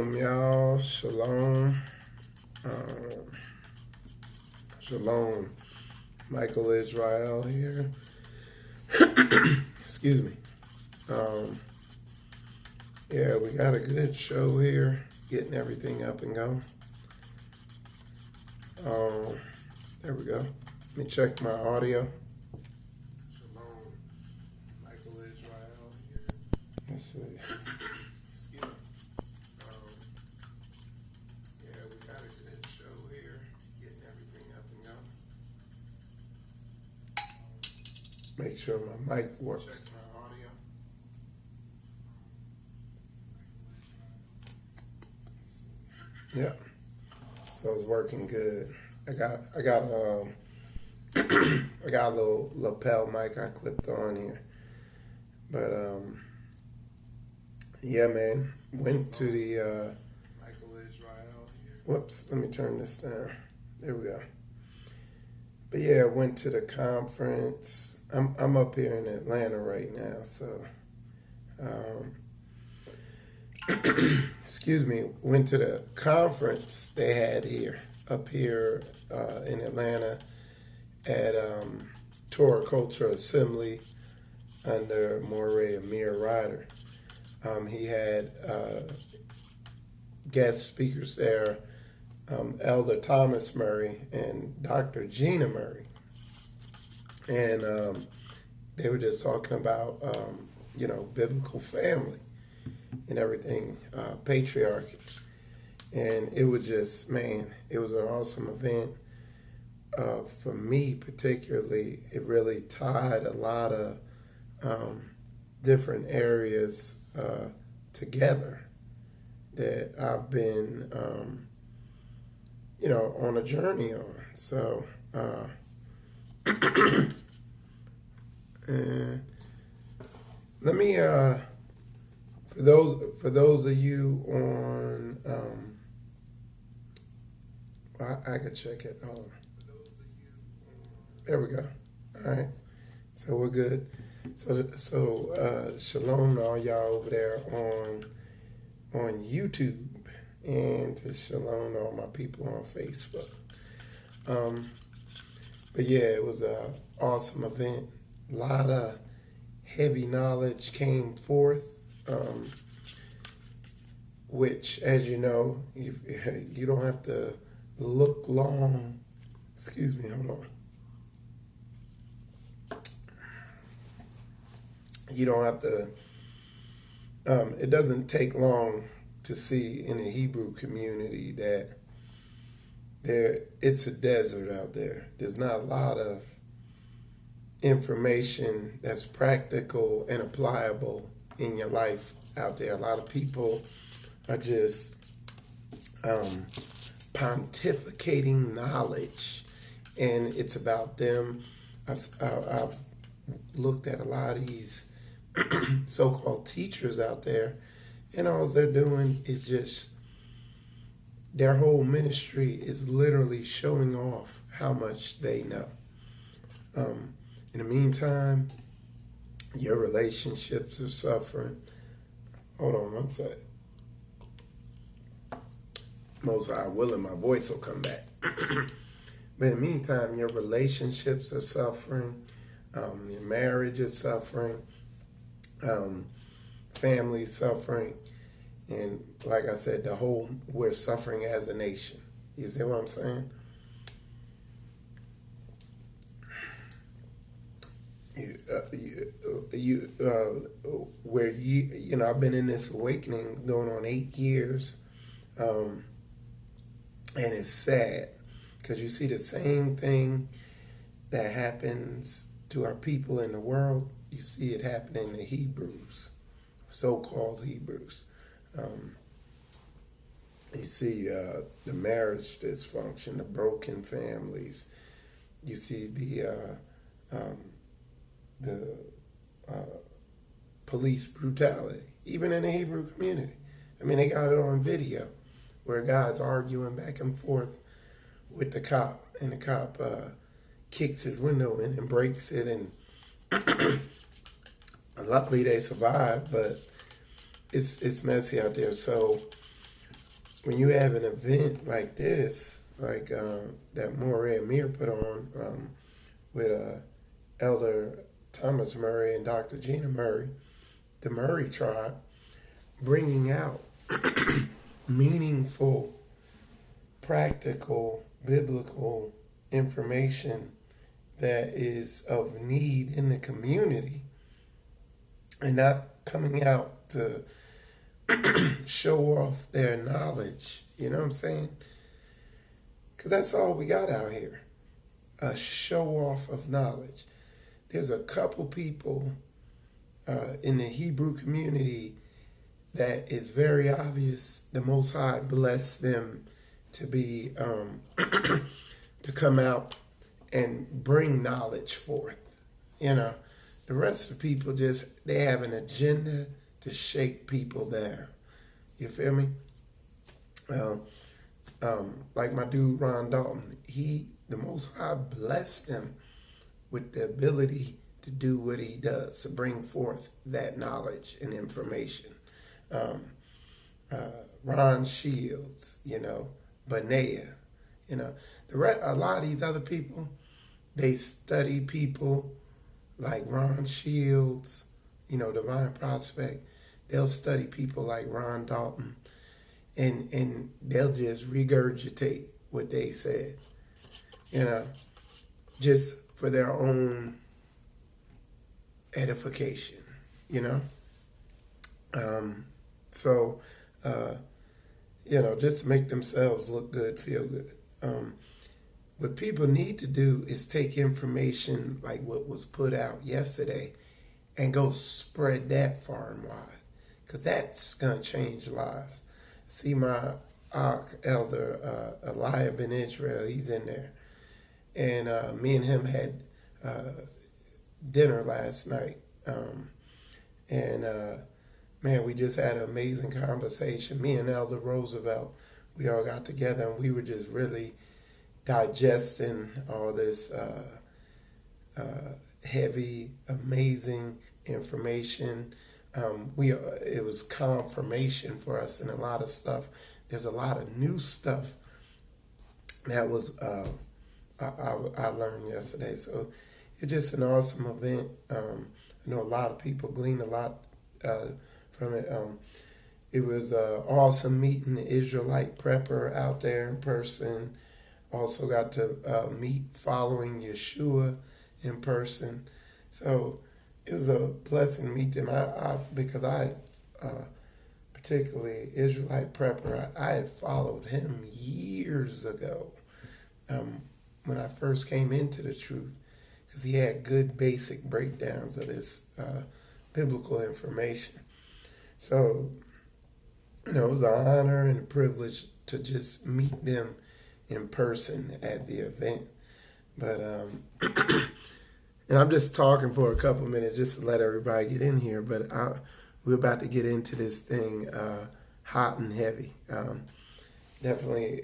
Shalom, y'all. Shalom. Shalom. Michael Israel here. Excuse me. Yeah, we got a good show here. Getting everything up and going. There we go. Let me check my audio. Shalom. Michael Israel here. Let's see. Excuse me. Yeah, we got a good show here. Getting everything up and going. Make sure my mic works. Check my audio. Yep. So it's working good. I got I got a little lapel mic I clipped on here. But yeah, man. Went to the Michael Israel here. Whoops, let me turn this down. There we go. But yeah, went to the conference. I'm up here in Atlanta right now, so excuse me, went to the conference they had up here in Atlanta at Torah Cultural Assembly under Morey Amir Ryder. He had guest speakers there, Elder Thomas Murray and Dr. Gina Murray. And they were just talking about, biblical family and everything, patriarchy. And it was just, man, it was an awesome event. For me particularly, it really tied a lot of different areas together that I've been, on a journey on. So, let me, for those of you on, I could check it. Hold on. There we go. All right. So we're good. So shalom to all y'all over there on YouTube, and to shalom to all my people on Facebook. But yeah, it was an awesome event. A lot of heavy knowledge came forth, which, as you know, you don't have to look long. Excuse me, hold on. You don't have to, it doesn't take long to see in the Hebrew community that it's a desert out there. There's not a lot of information that's practical and applicable in your life out there. A lot of people are just pontificating knowledge, and it's about them. I've looked at a lot of these so-called teachers out there, and all they're doing is just, their whole ministry is literally showing off how much they know. In the meantime, your relationships are suffering. Hold on one sec. Most High willing, my voice will come back. But in the meantime, your relationships are suffering. Your marriage is suffering. Family suffering. And like I said, we're suffering as a nation. You see what I'm saying? I've been in this awakening going on 8 years. And it's sad because you see the same thing that happens to our people in the world. You see it happening to Hebrews, so-called Hebrews. You see the marriage dysfunction, the broken families. You see the police brutality, even in the Hebrew community. I mean, they got it on video where a guy's arguing back and forth with the cop, and the cop kicks his window in and breaks it, and luckily they survived, but it's messy out there. So when you have an event like this, like that Moray Amir put on with Elder Thomas Murray and Dr. Gina Murray, the Murray tribe, bringing out meaningful, practical, biblical information that is of need in the community, and not coming out to show off their knowledge. You know what I'm saying? Because that's all we got out here, a show off of knowledge. There's a couple people in the Hebrew community that is very obvious the Most High blessed them to be to come out and bring knowledge forth. You know, the rest of the people just, they have an agenda to shake people down. You feel me? Like my dude Ron Dalton, the Most High blessed him with the ability to do what he does, to bring forth that knowledge and information. Ron Shields, Benea, a lot of these other people, they study people like Ron Shields, Divine Prospect. They'll study people like Ron Dalton, and they'll just regurgitate what they said, just for their own edification, So, just to make themselves look good, feel good. What people need to do is take information like what was put out yesterday and go spread that far and wide, because that's going to change lives. See my elder, Eliah Ben Israel, he's in there. And me and him had dinner last night. Man, we just had an amazing conversation. Me and Elder Roosevelt, we all got together and we were just really digesting all this heavy, amazing information. It was confirmation for us in a lot of stuff. There's a lot of new stuff that was I learned yesterday. So it's just an awesome event. I know a lot of people glean a lot from it. It was awesome meeting the Israelite prepper out there in person. Also got to meet Following Yeshua in person. So it was a blessing to meet them. Because I particularly Israelite prepper, I had followed him years ago when I first came into the truth, because he had good basic breakdowns of this biblical information. So, it was an honor and a privilege to just meet them in person at the event. But, and I'm just talking for a couple minutes just to let everybody get in here, but we're about to get into this thing hot and heavy. Definitely,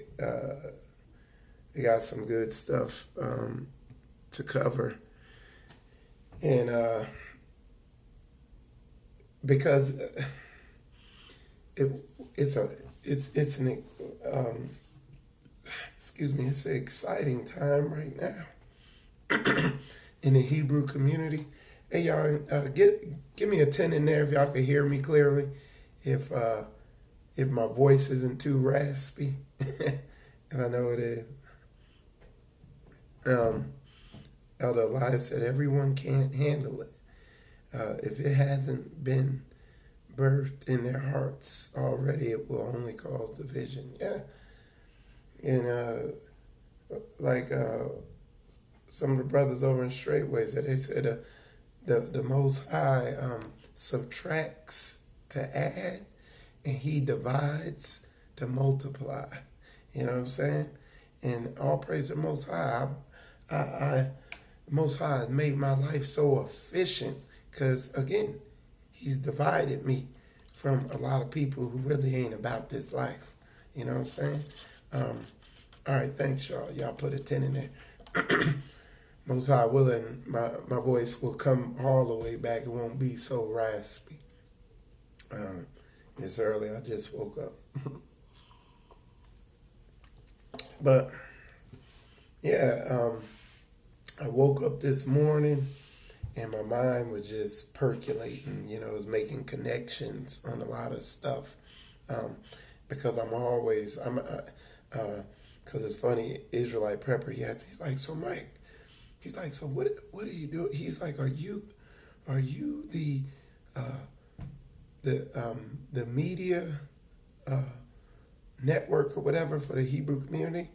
we got some good stuff to cover. And because it's an exciting time right now in the Hebrew community. Hey y'all, give me a 10 in there if y'all can hear me clearly. If my voice isn't too raspy, and I know it is. Elder Elias said everyone can't handle it. If it hasn't been birthed in their hearts already, it will only cause division. Yeah. And some of the brothers over in Straightway said, they said the Most High subtracts to add, and he divides to multiply. You know what I'm saying? And all praise the Most High. Most High has made my life so efficient because, again, he's divided me from a lot of people who really ain't about this life. You know what I'm saying? All right, thanks, y'all. Y'all put a 10 in there. Most High willing, my voice will come all the way back. It won't be so raspy. It's early. I just woke up. But yeah, I woke up this morning and my mind was just percolating. It was making connections on a lot of stuff. Um, because because it's funny, Israelite Prepper, he asked me, he's like, so Mike, he's like, so what are you doing? He's like, are you the media uh, network or whatever for the Hebrew community?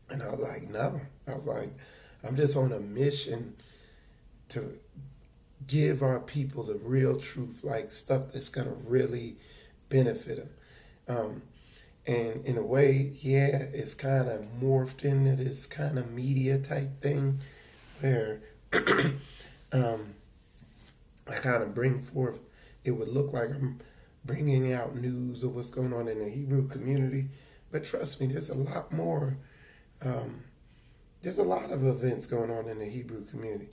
And I was like, no. I was like, I'm just on a mission to give our people the real truth, like stuff that's gonna really benefit them. And in a way, yeah, it's kind of morphed into this kind of media type thing where um, I kind of bring forth, it would look like I'm bringing out news of what's going on in the Hebrew community. But trust me, there's a lot more. Um, there's a lot of events going on in the Hebrew community.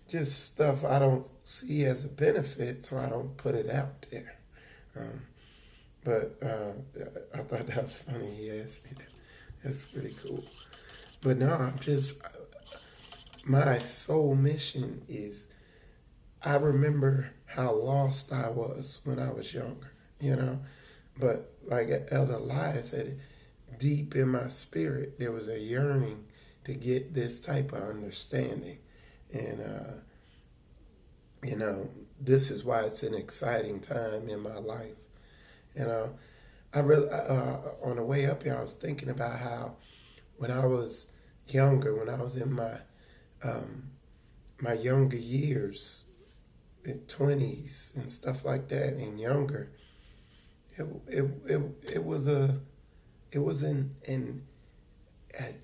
Just stuff I don't see as a benefit, so I don't put it out there. Um, but I thought that was funny. He asked me that. That's pretty cool. But no, my sole mission is, I remember how lost I was when I was younger. But like Elder Elias said, deep in my spirit, there was a yearning to get this type of understanding. And, this is why it's an exciting time in my life. You know, I really, on the way up here, I was thinking about how when I was younger, when I was in my younger years, in 20s and stuff like that, and younger, it was a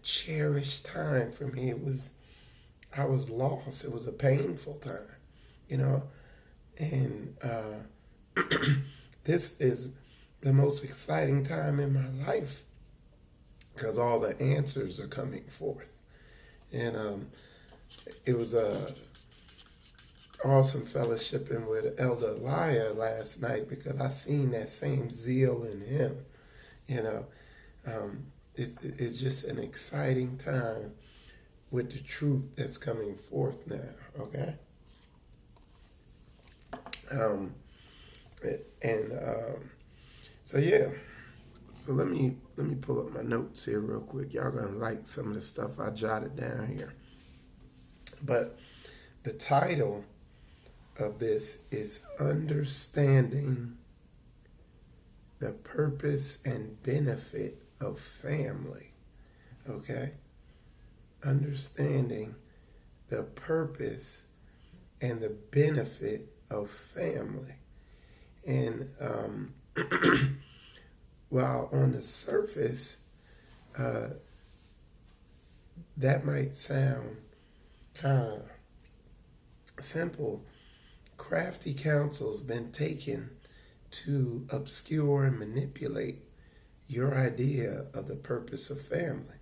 cherished time for me. I was lost. It was a painful time, you know, and this is the most exciting time in my life because all the answers are coming forth. And it was a awesome fellowshipping with Elder Elia last night because I seen that same zeal in him. You know, it's just an exciting time with the truth that's coming forth now. Okay. Um, and so yeah. So let me pull up my notes here real quick. Y'all gonna like some of the stuff I jotted down here. But the title of this is Understanding the Purpose and Benefit of Family. Okay? Understanding the purpose and the benefit of family. And while on the surface, that might sound kind of simple, crafty counsel's been taken to obscure and manipulate your idea of the purpose of family.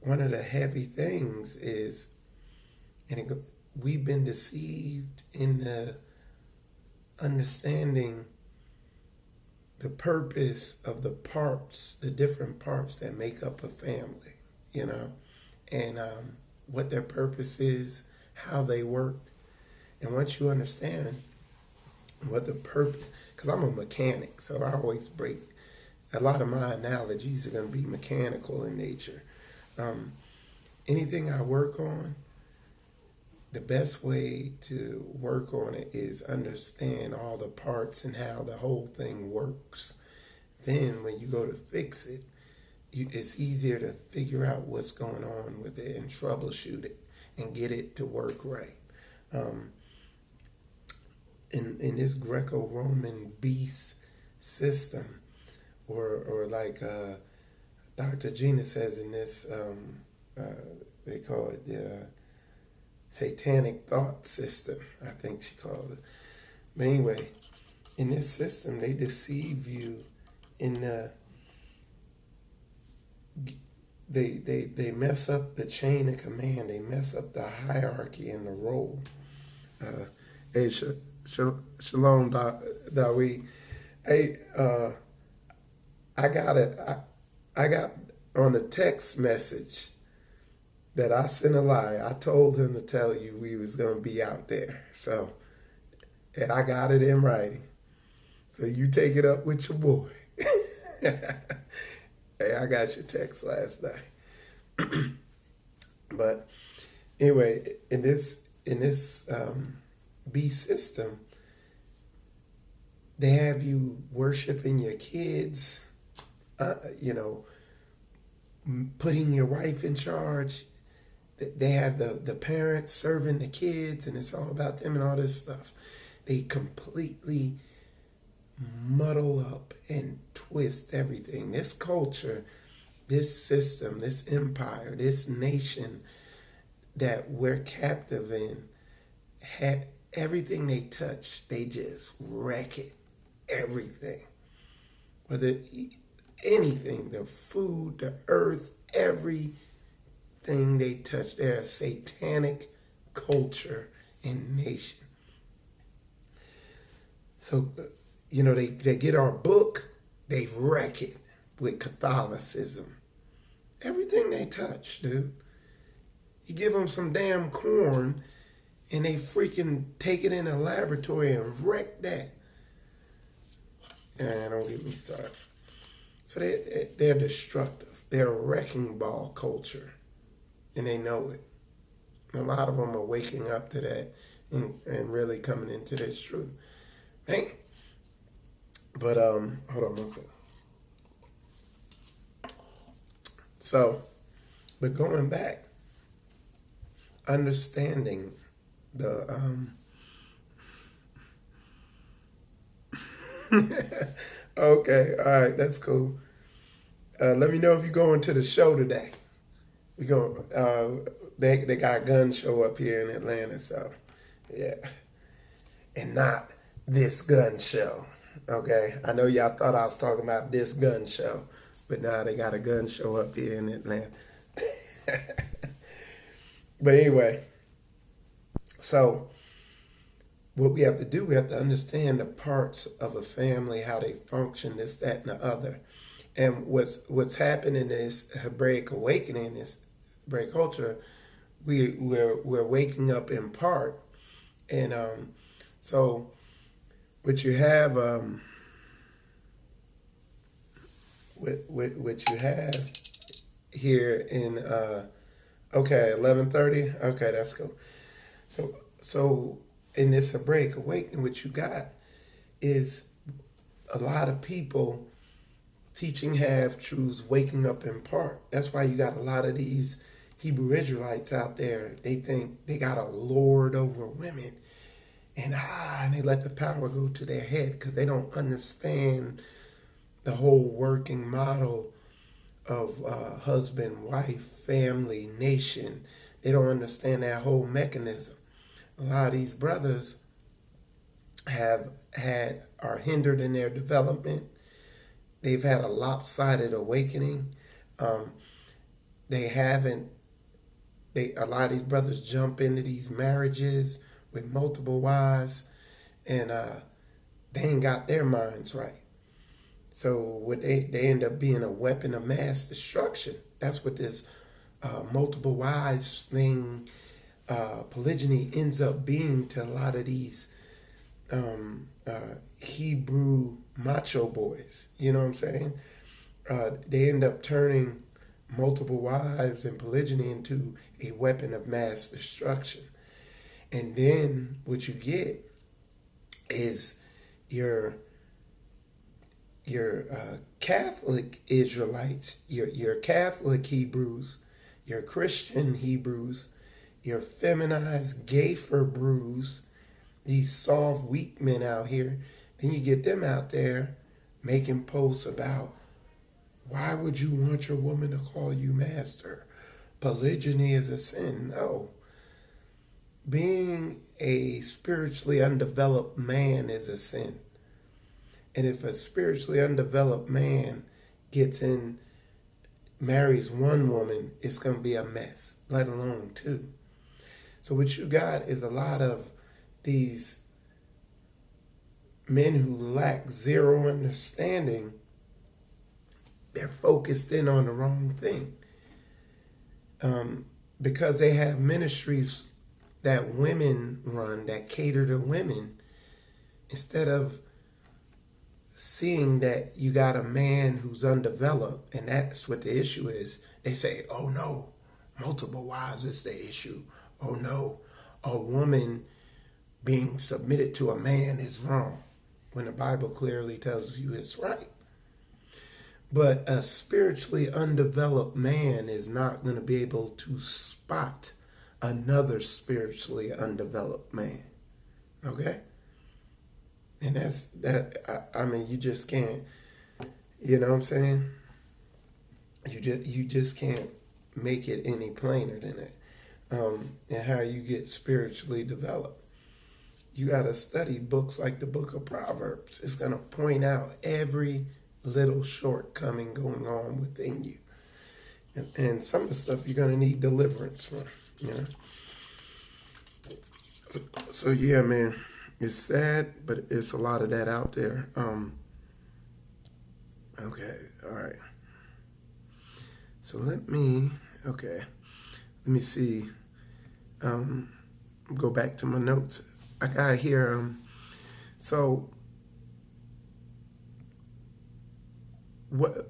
One of the heavy things is, we've been deceived in the understanding the purpose of the parts, the different parts that make up a family, and what their purpose is, how they work. And once you understand what the purpose, because I'm a mechanic, so I always break, a lot of my analogies are going to be mechanical in nature. Anything I work on, the best way to work on it is understand all the parts and how the whole thing works. Then when you go to fix it, it's easier to figure out what's going on with it and troubleshoot it and get it to work right. In this Greco-Roman beast system, or like Dr. Gina says in this, they call it the satanic thought system, I think she called it. But anyway, in this system, they deceive you in they mess up the chain of command. They mess up the hierarchy and the role. Hey, shalom, Dawid. Hey, I got it. I got on a text message that I sent a lie. I told him to tell you we was gonna be out there. So, and I got it in writing. So you take it up with your boy. Hey, I got your text last night. But anyway, in this B system, they have you worshiping your kids, you know, putting your wife in charge. They have the parents serving the kids, and it's all about them and all this stuff. They completely muddle up and twist everything. This culture, this system, this empire, this nation that we're captive in, had everything they touch, they just wreck it. Everything. Whether anything, the food, the earth, everything they touch, they're a satanic culture and nation. So, you know, they get our book, they wreck it with Catholicism. Everything they touch, dude. You give them some damn corn and they freaking take it in a laboratory and wreck that. And don't get me started. So they're destructive. They're a wrecking ball culture. And they know it. And a lot of them are waking up to that and really coming into this truth. Hey. But hold on one second. So, but going back, understanding the okay, all right, that's cool. Let me know if you're going to the show today. We go. They got gun show up here in Atlanta, so yeah, and not this gun show. Okay, I know y'all thought I was talking about this gun show, but now they got a gun show up here in Atlanta. But anyway, so what we have to do, we have to understand the parts of a family, how they function, this, that, and the other. And what's happening is Hebraic awakening, this Hebraic culture, we're waking up in part. And so what you have what you have here in 11:30. Okay, that's cool. So in this Hebraic awakening, what you got is a lot of people teaching half truths, waking up in part. That's why you got a lot of these Hebrew Israelites out there. They think they got a lord over women, and they let the power go to their head because they don't understand the whole working model of husband, wife, family, nation. They don't understand that whole mechanism. A lot of these brothers are hindered in their development. They've had a lopsided awakening. A lot of these brothers jump into these marriages with multiple wives, and they ain't got their minds right. So what they end up being a weapon of mass destruction. That's what this multiple wives thing, polygyny ends up being to a lot of these Hebrew macho boys. You know what I'm saying? They end up turning multiple wives and polygyny into a weapon of mass destruction. And then what you get is your Catholic Israelites, your Catholic Hebrews, your Christian Hebrews, your feminized Gafer brews, these soft, weak men out here. Then you get them out there making posts about, why would you want your woman to call you master? Polygyny is a sin. No. Being a spiritually undeveloped man is a sin. And if a spiritually undeveloped man marries one woman, it's going to be a mess, let alone two. So what you got is a lot of these men who lack zero understanding They're focused in on the wrong thing. Because they have ministries that women run that cater to women, instead of seeing that you got a man who's undeveloped, and that's what the issue is. They say, oh no, multiple wives is the issue. Oh no, a woman being submitted to a man is wrong, when the Bible clearly tells you it's right. But a spiritually undeveloped man is not going to be able to spot another spiritually undeveloped man. Okay? And that's that. I mean, you just can't. You know what I'm saying? You just can't make it any plainer than that. And how you get spiritually developed. You got to study books like the Book of Proverbs. It's going to point out every little shortcoming going on within you, and some of the stuff you're going to need deliverance from. You know. So yeah, man. It's sad, but it's a lot of that out there. Okay, all right. So let me see. Go back to my notes. I got here. So when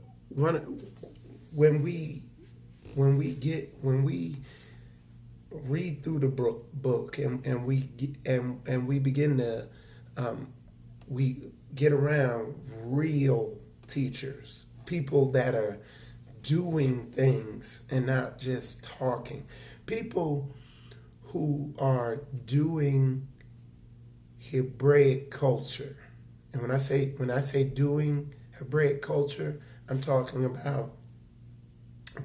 we read through the book and we begin to we get around real teachers, people that are doing things and not just talking, people who are doing Hebraic culture. And when I say doing Hebraic culture, I'm talking about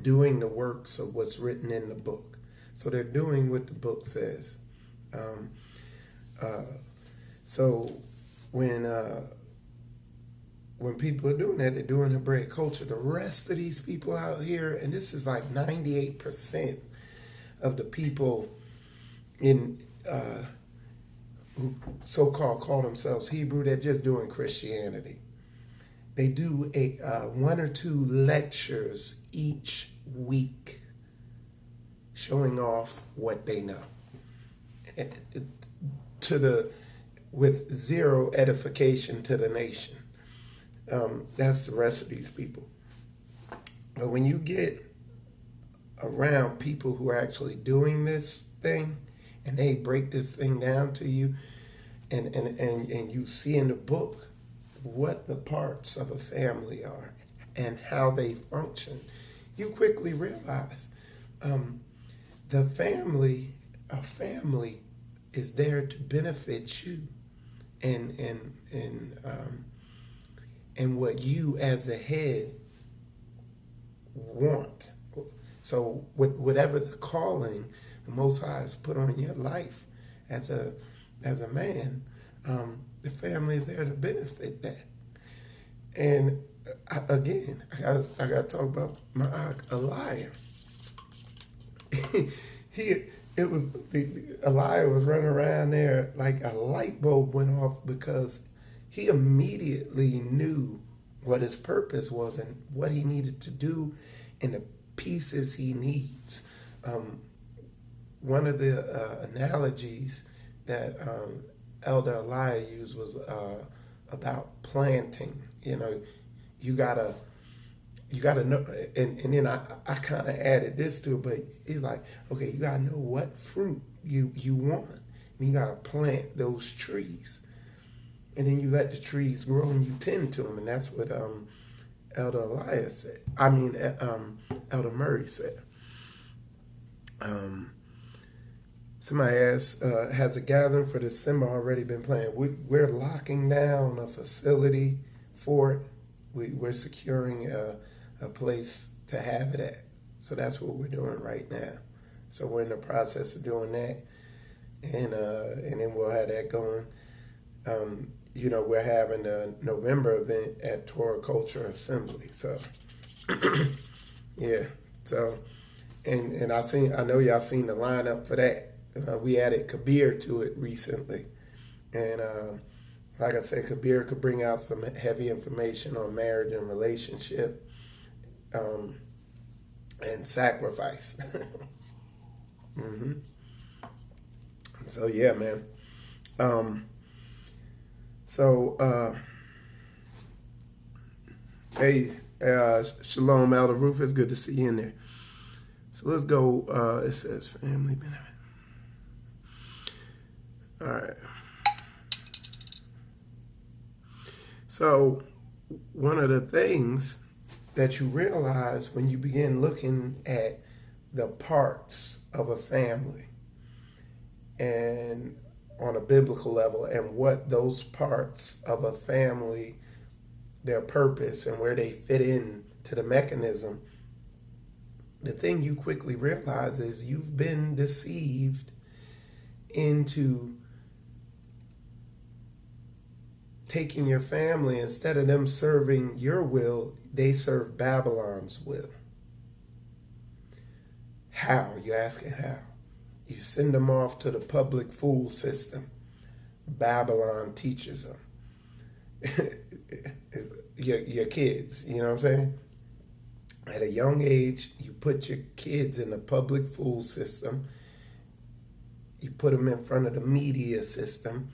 doing the works of what's written in the book. So they're doing what the book says. So when people are doing that, they're doing Hebraic culture. The rest of these people out here, and this is like 98% of the people in who so-called call themselves Hebrew, they're just doing Christianity. They do one or two lectures each week, showing off what they know, with zero edification to the nation. That's the rest of these people. But when you get around people who are actually doing this thing, and they break this thing down to you, and you see in the book what the parts of a family are and how they function, you quickly realize a family is there to benefit you and what you as a head want. So whatever the calling the Most High has put on your life as a man, the family is there to benefit that. And I got to talk about my Elijah. Elijah was running around there like a light bulb went off, because he immediately knew what his purpose was and what he needed to do and the pieces he needs. One of the analogies that Elder Elijah used was about planting. You know, you gotta know, and then I kind of added this to it, but it's like, okay, you gotta know what fruit you want, and you gotta plant those trees, and then you let the trees grow and you tend to them, and that's what Elder Elijah said. Elder Murray said. Somebody asked, has a gathering for December already been planned? We're locking down a facility for it. We're securing a place to have it at. So that's what we're doing right now. So we're in the process of doing that, and then we'll have that going. We're having a November event at Torah Culture Assembly. So yeah. So and I know y'all seen the lineup for that. We added Kabir to it recently, and like I said, Kabir could bring out some heavy information on marriage and relationship. and sacrifice. hmm So yeah, man. Um, so hey, Shalom, Elder Rufus. Good to see you in there. So let's go. It says family benefit. All right. So one of the things that you realize when you begin looking at the parts of a family and on a biblical level and what those parts of a family, their purpose and where they fit in to the mechanism, the thing you quickly realize is you've been deceived into taking your family, instead of them serving your will, they serve Babylon's will. How? You're asking how? You send them off to the public fool system. Babylon teaches them. your kids, you know what I'm saying? At a young age, you put your kids in the public fool system. You put them in front of the media system,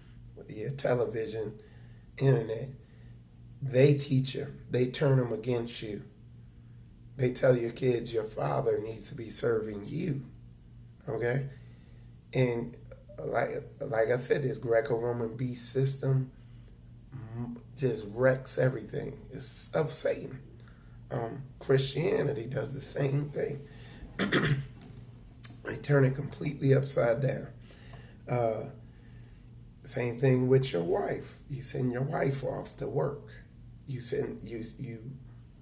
your television, internet. They teach them. They turn them against you. They tell your kids your father needs to be serving you. Okay? And like I said, this Greco-Roman beast system just wrecks everything. It's of Satan. Christianity does the same thing. They turn it completely upside down. Same thing with your wife. You send your wife off to work. You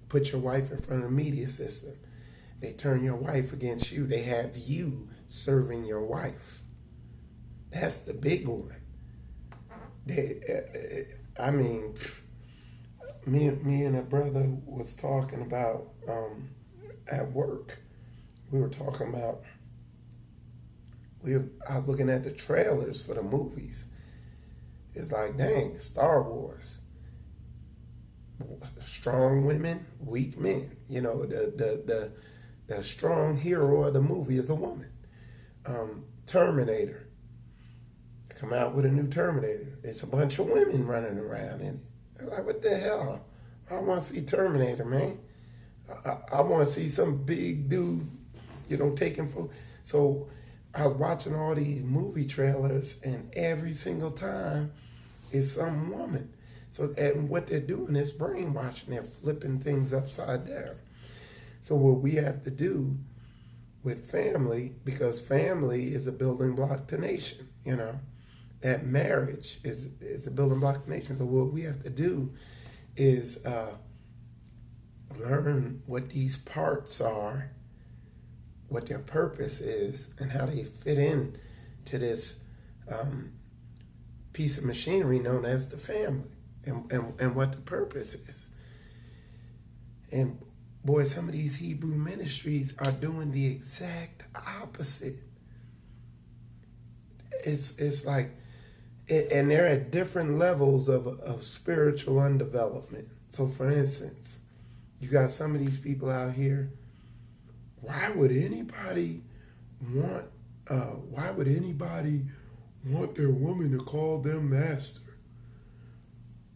put your wife in front of the media system. They turn your wife against you. They have you serving your wife. That's the big one. Me and a brother was talking about at work. We were talking about. I was looking at the trailers for the movies. It's like, dang, Star Wars. Strong women, weak men. You know, the strong hero of the movie is a woman. Terminator. Come out with a new Terminator. It's a bunch of women running around in it. Like, what the hell? I want to see Terminator, man. I want to see some big dude, taking for. So I was watching all these movie trailers, and every single time it's some woman. So, and what they're doing is brainwashing. They're flipping things upside down. So what we have to do with family, because family is a building block to nation, that marriage is a building block to nation. So what we have to do is learn what these parts are, what their purpose is, and how they fit in to this piece of machinery known as the family, and what the purpose is. And boy, some of these Hebrew ministries are doing the exact opposite. It's like, and they're at different levels of spiritual undevelopment. So for instance, you got some of these people out here. Why would anybody want their woman to call them master?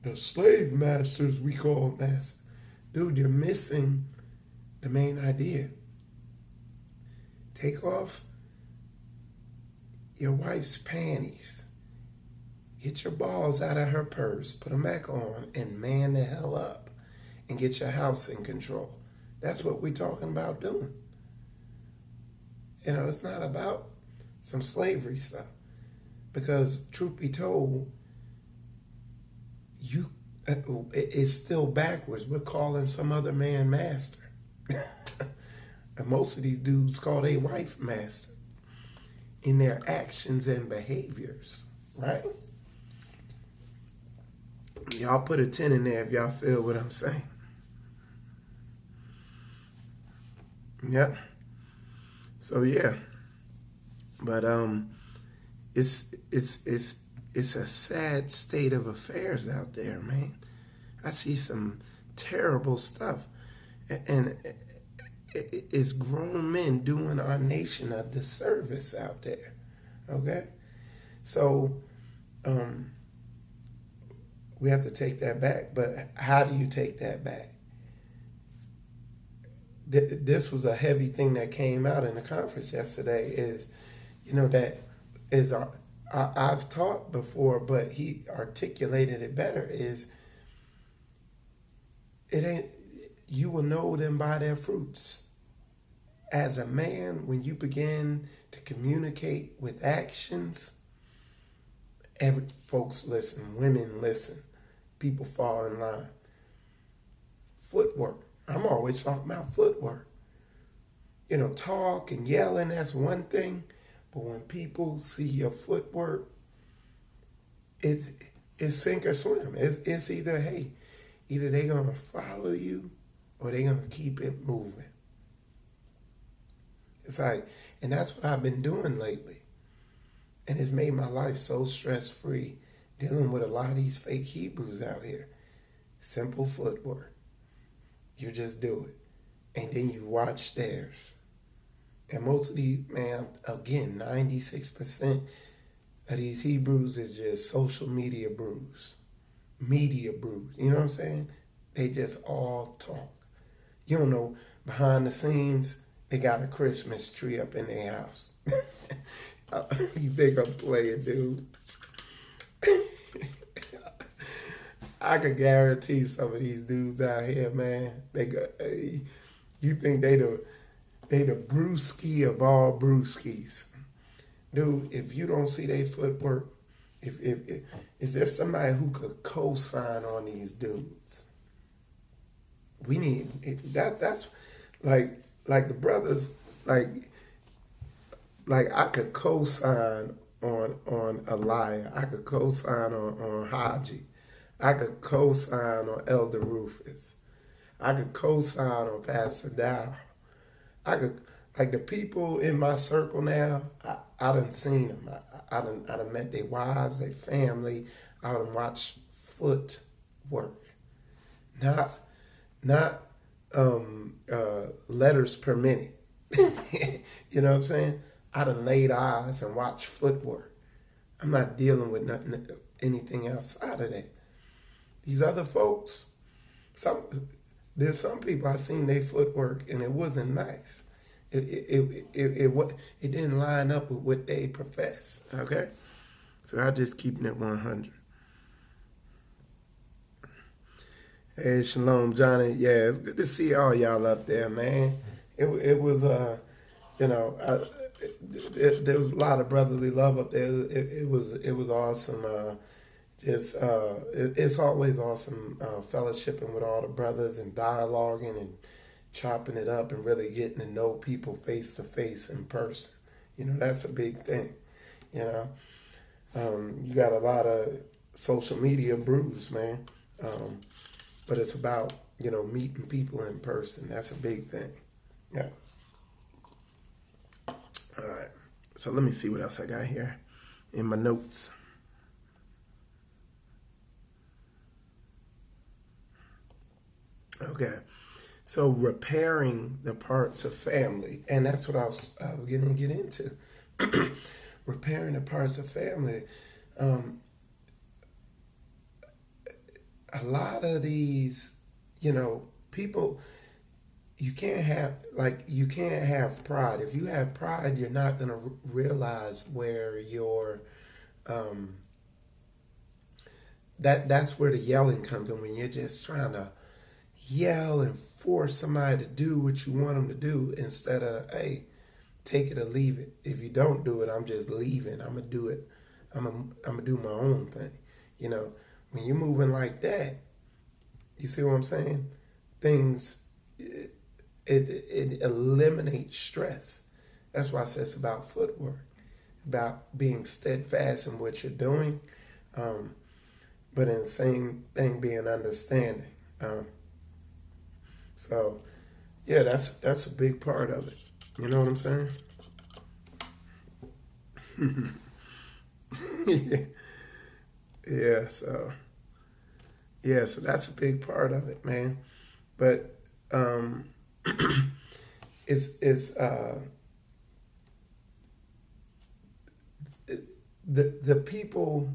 The slave masters we call master. Dude, you're missing the main idea. Take off your wife's panties. Get your balls out of her purse, put them back on, and man the hell up and get your house in control. That's what we're talking about doing. It's not about some slavery stuff. Because truth be told, it's still backwards. We're calling some other man master. And most of these dudes call their wife master in their actions and behaviors, right? Y'all put a 10 in there if y'all feel what I'm saying. Yep. So yeah. But it's a sad state of affairs out there, man. I see some terrible stuff. And it's grown men doing our nation a disservice out there. Okay? So we have to take that back. But how do you take that back? This was a heavy thing that came out in the conference yesterday is, that is I've taught before, but he articulated it better, is it ain't, you will know them by their fruits. As a man, when you begin to communicate with actions, folks listen, women listen, people fall in line. Footwork. I'm always talking about footwork. Talk and yelling, that's one thing. But when people see your footwork, it's sink or swim. It's either, hey, either they're going to follow you or they're going to keep it moving. It's like, and that's what I've been doing lately. And it's made my life so stress-free dealing with a lot of these fake Hebrews out here. Simple footwork. You just do it. And then you watch theirs. And most of these, man, again, 96% of these Hebrews is just social media brews. Media brews. You know what I'm saying? They just all talk. You don't know, behind the scenes, they got a Christmas tree up in their house. You think I'm playing, dude? I could guarantee some of these dudes out here, man, you think they the brewski of all brewskis. Dude, if you don't see their footwork, if is there somebody who could co-sign on these dudes? We need that's like the brothers, like I could co-sign on Elijah. I could co-sign on Haji. I could co-sign on Elder Rufus. I could co-sign on Pastor Dow. I could, like the people in my circle now, I done seen them. I done met their wives, their family. I done watched footwork. Not letters per minute. You know what I'm saying? I done laid eyes and watched footwork. I'm not dealing with anything outside of that. These other folks, there's some people I seen their footwork and it wasn't nice. It didn't line up with what they profess. Okay, so I just keeping it 100. Hey, Shalom, Johnny. Yeah, it's good to see all y'all up there, man. It was there was a lot of brotherly love up there. It was awesome. It's always awesome fellowshipping with all the brothers and dialoguing and chopping it up and really getting to know people face to face in person. That's a big thing. You got a lot of social media brews, man. But it's about, meeting people in person. That's a big thing. Yeah. All right. So let me see what else I got here in my notes. Okay, so repairing the parts of family, and that's what I was going to get into. Repairing the parts of family. A lot of these, people, you can't have pride. If you have pride, you're not going to realize where your that's where the yelling comes in, when you're just trying to yell and force somebody to do what you want them to do instead of, hey, take it or leave it. If you don't do it, I'm just leaving. I'm gonna do it. I'm gonna do my own thing. When you're moving like that, you see what I'm saying? Things it eliminates stress. That's why I say it's about footwork, about being steadfast in what you're doing, but in the same thing being understanding. So, yeah, that's a big part of it. You know what I'm saying? So that's a big part of it, man. But um, is the people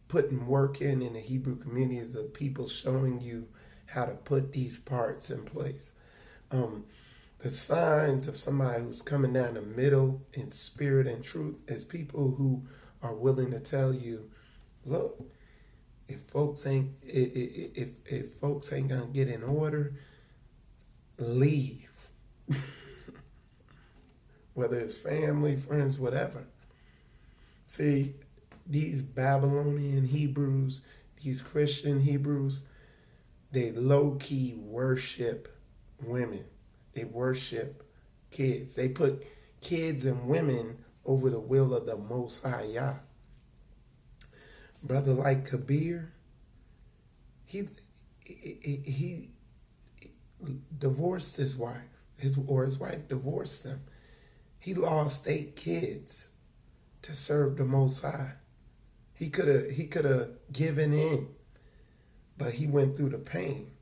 putting work in the Hebrew community is the people showing you how to put these parts in place. Um, the signs of somebody who's coming down the middle in spirit and truth is people who are willing to tell you, look, if folks ain't if folks ain't gonna get in order, leave. Whether it's family, friends, whatever. See, these Babylonian Hebrews, these Christian Hebrews, they low-key worship women. They worship kids. They put kids and women over the will of the Most High Yah. Brother like Kabir, he divorced his wife. His wife divorced him. He lost 8 kids to serve the Most High. He could have given in, but he went through the pain.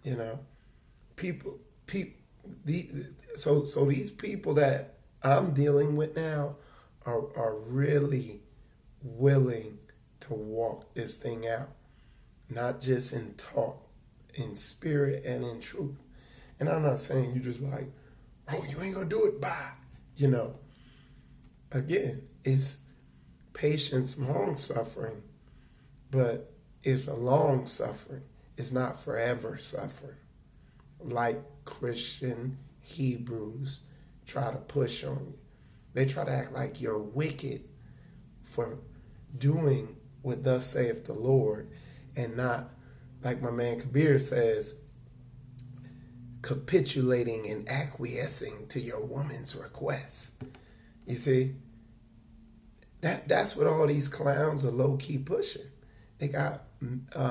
You know, so these people that I'm dealing with now are really willing to walk this thing out, not just in talk, in spirit and in truth. And I'm not saying you just like, oh, you ain't gonna do it, bye. You know, again, it's patience, long suffering, but it's a long suffering. It's not forever suffering, like Christian Hebrews try to push on you. They try to act like you're wicked for doing what thus saith the Lord, and not, like my man Kabir says, capitulating and acquiescing to your woman's requests. You see, that's what all these clowns are low-key pushing. They got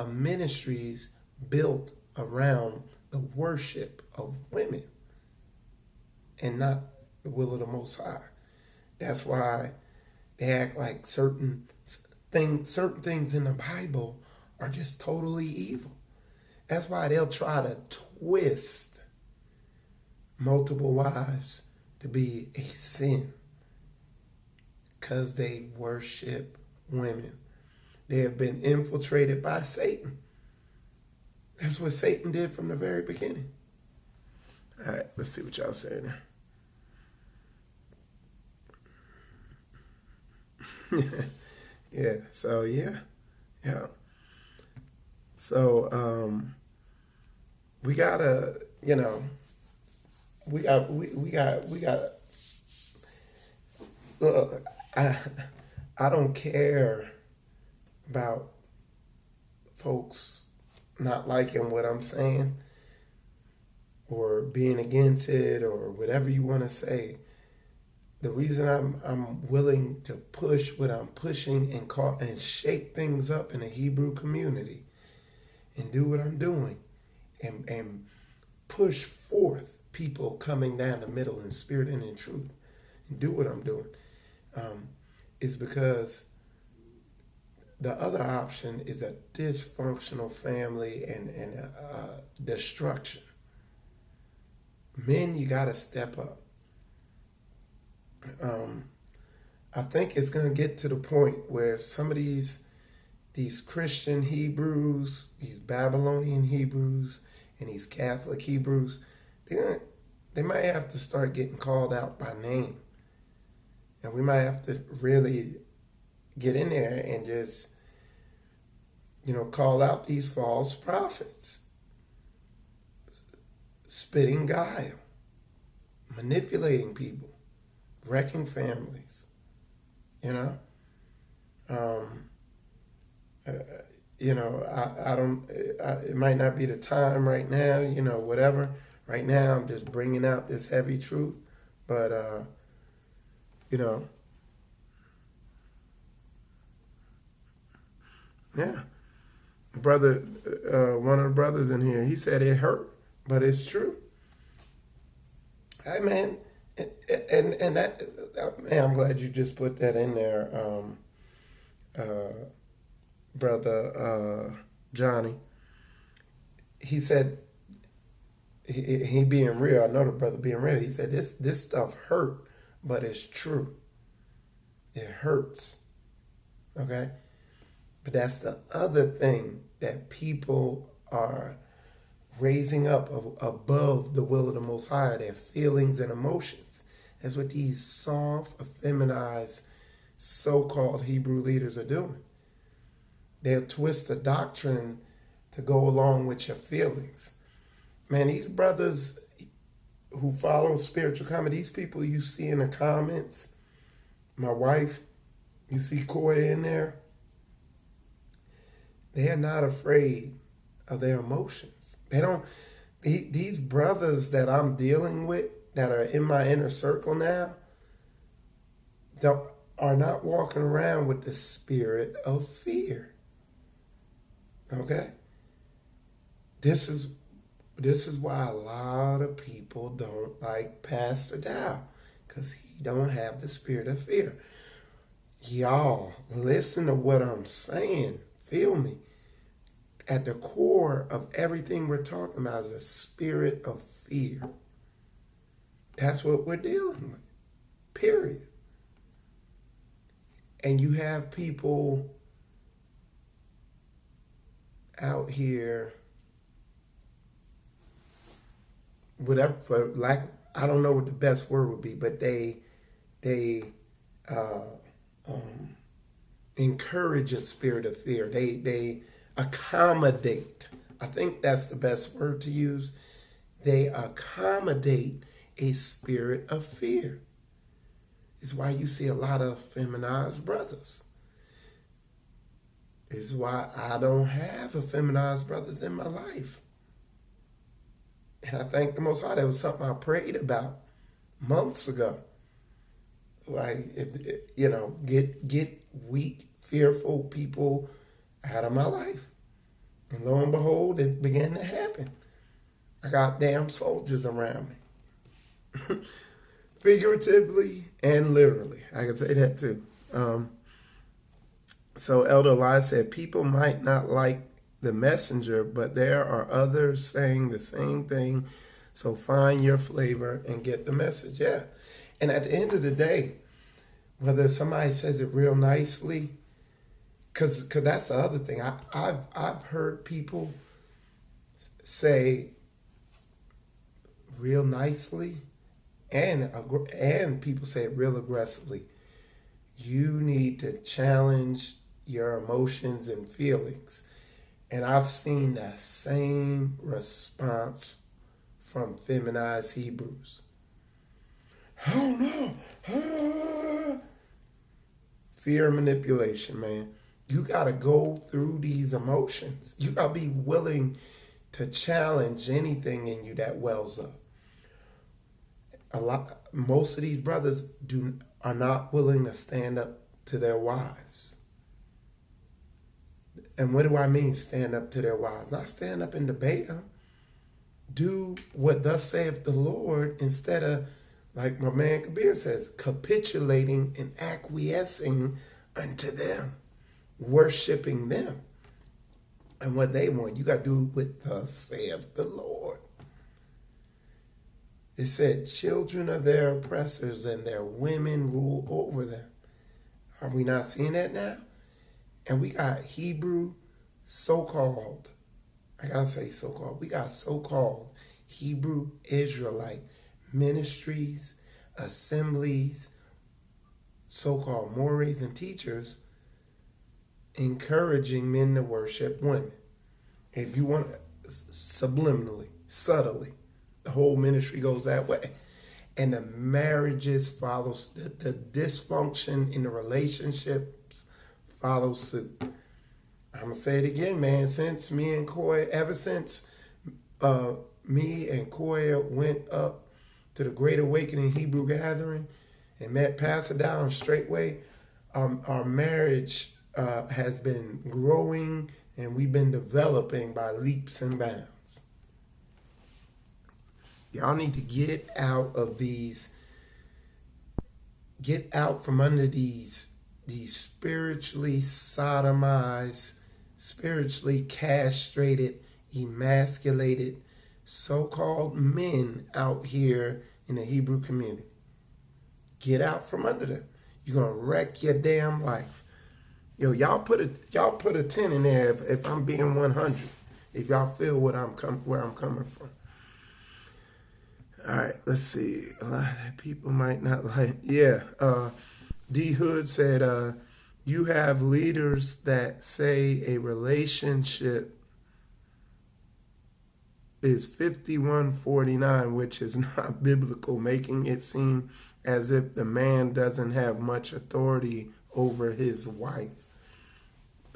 ministries built around the worship of women and not the will of the Most High. That's why they act like certain things in the Bible are just totally evil. That's why they'll try to twist multiple wives to be a sin, because they worship women. They have been infiltrated by Satan. That's what Satan did from the very beginning. All right, let's see what y'all say now. Yeah, so yeah. So we gotta, we got look, I don't care about folks not liking what I'm saying or being against it or whatever you want to say. The reason I'm willing to push what I'm pushing and shake things up in the Hebrew community and do what I'm doing and push forth people coming down the middle in spirit and in truth and do what I'm doing is because the other option is a dysfunctional family and destruction. Men, you got to step up. I think it's going to get to the point where some of these Christian Hebrews, these Babylonian Hebrews, and these Catholic Hebrews, they might have to start getting called out by name. And we might have to really get in there and just, call out these false prophets, spitting guile, manipulating people, wrecking families, it might not be the time right now, whatever. Right now, I'm just bringing out this heavy truth, but, yeah. Brother, one of the brothers in here, he said it hurt, but it's true. Hey, man, and that, man, I'm glad you just put that in there, Brother Johnny. He said he being real. I know the brother being real. He said this stuff hurt, but it's true. It hurts. Okay? But that's the other thing that people are raising up above the will of the Most High, their feelings and emotions. That's what these soft, effeminized, so-called Hebrew leaders are doing. They'll twist the doctrine to go along with your feelings. Man, these brothers who follow spiritual comedy, these people you see in the comments, my wife, you see Koya in there, they are not afraid of their emotions. These brothers that I'm dealing with that are in my inner circle now are not walking around with the spirit of fear. Okay? This is why a lot of people don't like Pastor Dow, because he don't have the spirit of fear. Y'all, listen to what I'm saying. Feel me. At the core of everything we're talking about is a spirit of fear. That's what we're dealing with. Period. And you have people out here, whatever, for lack, I don't know what the best word would be, but they encourage a spirit of fear. They accommodate. I think that's the best word to use. They accommodate a spirit of fear. It's why you see a lot of feminized brothers. It's why I don't have feminized brothers in my life. And I thank the Most High. That was something I prayed about months ago. Like, get weak, fearful people out of my life. And lo and behold, it began to happen. I got damn soldiers around me. Figuratively and literally. I can say that too. So Elder Elias said, people might not like the messenger, but there are others saying the same thing. So find your flavor and get the message. Yeah. And at the end of the day, whether somebody says it real nicely, because that's the other thing. I've heard people say real nicely, and people say it real aggressively. You need to challenge your emotions and feelings. And I've seen that same response from feminized Hebrews. Oh no. Fear and manipulation, man. You got to go through these emotions. You got to be willing to challenge anything in you that wells up. Most of these brothers are not willing to stand up to their wives. And what do I mean stand up to their wives? Not stand up and debate them. Do what thus saith the Lord instead of, like my man Kabir says, capitulating and acquiescing unto them, worshiping them and what they want. You got to do what thus saith the Lord. It said, children are their oppressors and their women rule over them. Are we not seeing that now? And we got Hebrew so-called, I gotta say so-called, we got so-called Hebrew Israelite ministries, assemblies, so-called mores and teachers encouraging men to worship women. If you want subliminally, subtly, the whole ministry goes that way. And the marriages follows, the dysfunction in the relationships follows suit. I'm going to say it again, man. Since me and Koya, ever since me and Koya went up to the Great Awakening Hebrew Gathering and met Pastor Down straightway, our marriage has been growing and we've been developing by leaps and bounds. Y'all need to get out from under these spiritually sodomized, spiritually castrated, emasculated so-called men out here in the Hebrew community. Get out from under them. You're gonna wreck your damn life. Yo, y'all put a 10 in there if I'm being 100. If y'all feel where I'm coming from. All right, let's see. A lot of people might not like. Yeah, D Hood said, you have leaders that say a relationship is 51-49, which is not biblical, making it seem as if the man doesn't have much authority over his wife.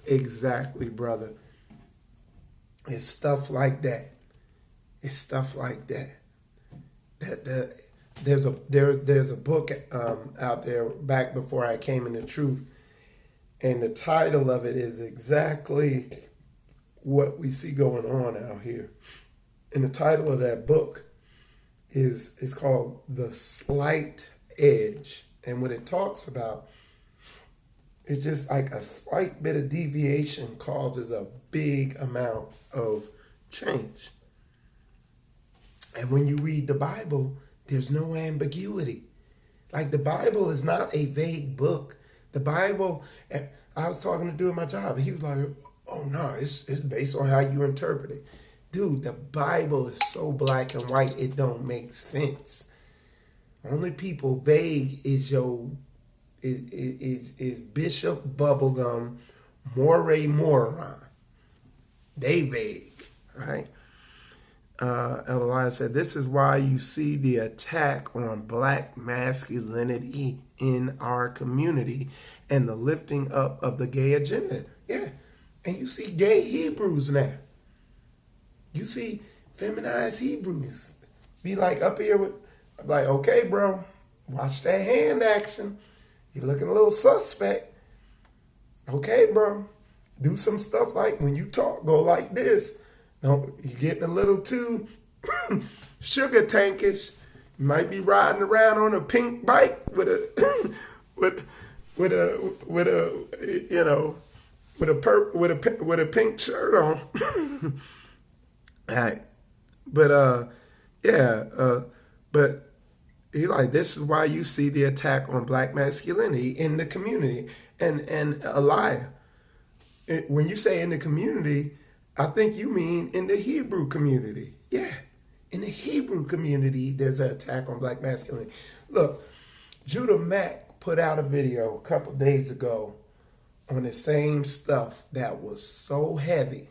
Exactly, brother. It's stuff like that. It's stuff like that. There's a book out there back before I came into truth, and the title of it is exactly what we see going on out here. And the title of that book is called The Slight Edge. And what it talks about is just like a slight bit of deviation causes a big amount of change. And when you read the Bible, there's no ambiguity. Like, the Bible is not a vague book. The Bible, I was talking to dude at my job, and he was like, oh no, it's based on how you interpret it. Dude, the Bible is so black and white, it don't make sense. Only people vague is Bishop Bubblegum, Moray Moron. They vague, right? Elder Lion said, this is why you see the attack on black masculinity in our community and the lifting up of the gay agenda. Yeah, and you see gay Hebrews now. You see feminized Hebrews be like up here with, like, okay, bro, watch that hand action. You're looking a little suspect. Okay, bro, do some stuff like when you talk, go like this. No, you're getting a little too sugar tankish. You might be riding around on a pink bike with a with a pink shirt on. All right. But but he like, this is why you see the attack on black masculinity in the community. And Elijah, when you say in the community, I think you mean in the Hebrew community. Yeah, in the Hebrew community, there's an attack on black masculinity. Look, Judah Mack put out a video a couple days ago on the same stuff that was so heavy.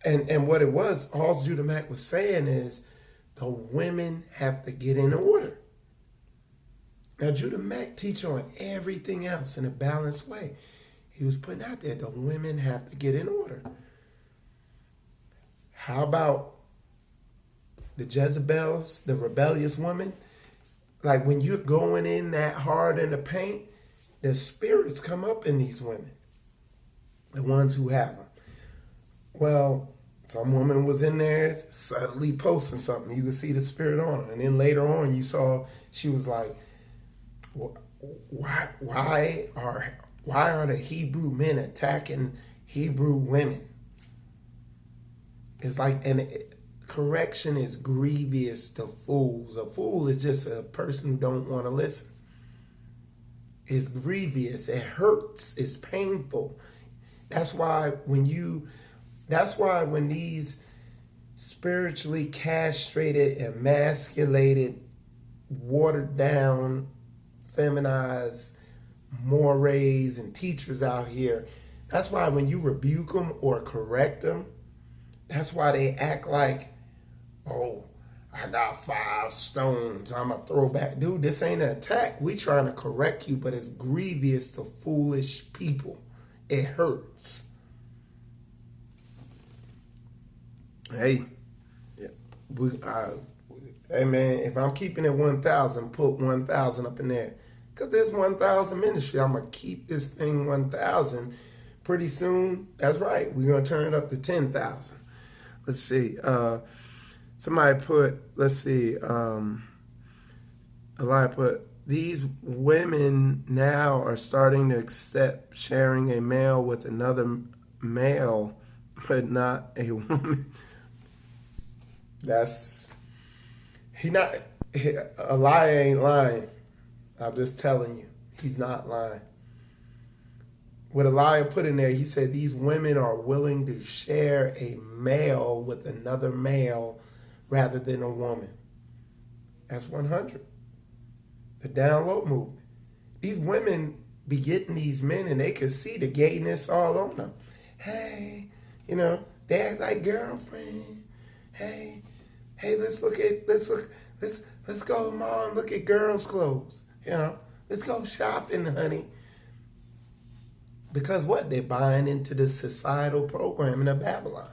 And what it was, all Judah Mack was saying is the women have to get in order. Now, Judah Mack teach on everything else in a balanced way. He was putting out there the women have to get in order. How about the Jezebels, the rebellious women? Like, when you're going in that hard in the paint, the spirits come up in these women, the ones who have them. Well, some woman was in there subtly posting something. You could see the spirit on her. And then later on, you saw she was like, why are the Hebrew men attacking Hebrew women? It's like, and correction is grievous to fools. A fool is just a person who don't want to listen. It's grievous. It hurts. It's painful. That's why when these spiritually castrated, emasculated, watered down, feminized mores and teachers out here, that's why when you rebuke them or correct them, that's why they act like, oh, I got 5 stones, I'm a throwback. Dude, this ain't an attack. We trying to correct you, but it's grievous to foolish people. It hurts. Hey, hey man, if I'm keeping it 1,000, put 1,000 up in there. Because there's 1,000 ministry. I'm going to keep this thing 1,000. Pretty soon, that's right, we're going to turn it up to 10,000. Let's see. Somebody put, let's see, Eli put, these women now are starting to accept sharing a male with another male, but not a woman. That's he not a liar ain't lying. I'm just telling you, he's not lying. What Elijah put in there, he said these women are willing to share a male with another male rather than a woman. That's 100. The down low movement. These women be getting these men and they can see the gayness all on them. Hey, they act like girlfriend. Hey, let's go, Mom, look at girls' clothes. Let's go shopping, honey. Because what? They're buying into the societal programming of Babylon.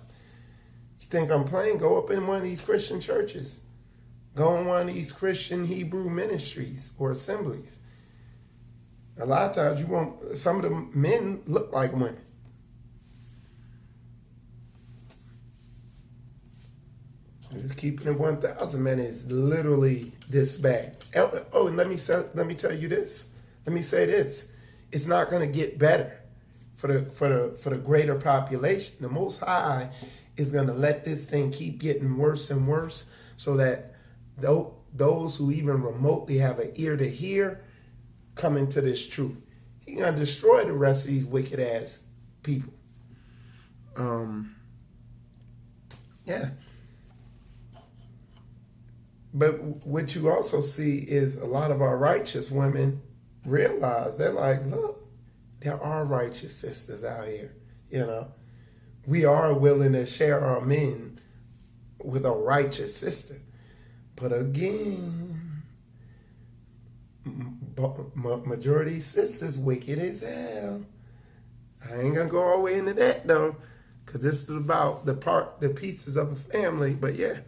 You think I'm playing? Go up in one of these Christian churches. Go in one of these Christian Hebrew ministries or assemblies. A lot of times some of the men look like women. Just keeping it 1,000, man, is literally this bad. Oh, and let me tell you this. Let me say this. It's not going to get better for the greater population. The Most High is going to let this thing keep getting worse and worse, so that those who even remotely have an ear to hear come into this truth. He's going to destroy the rest of these wicked ass people. Yeah. But what you also see is a lot of our righteous women realize, they're like, look, there are righteous sisters out here. We are willing to share our men with a righteous sister. But again, majority sisters wicked as hell. I ain't gonna go all the way into that though, because this is about the pieces of a family. But yeah,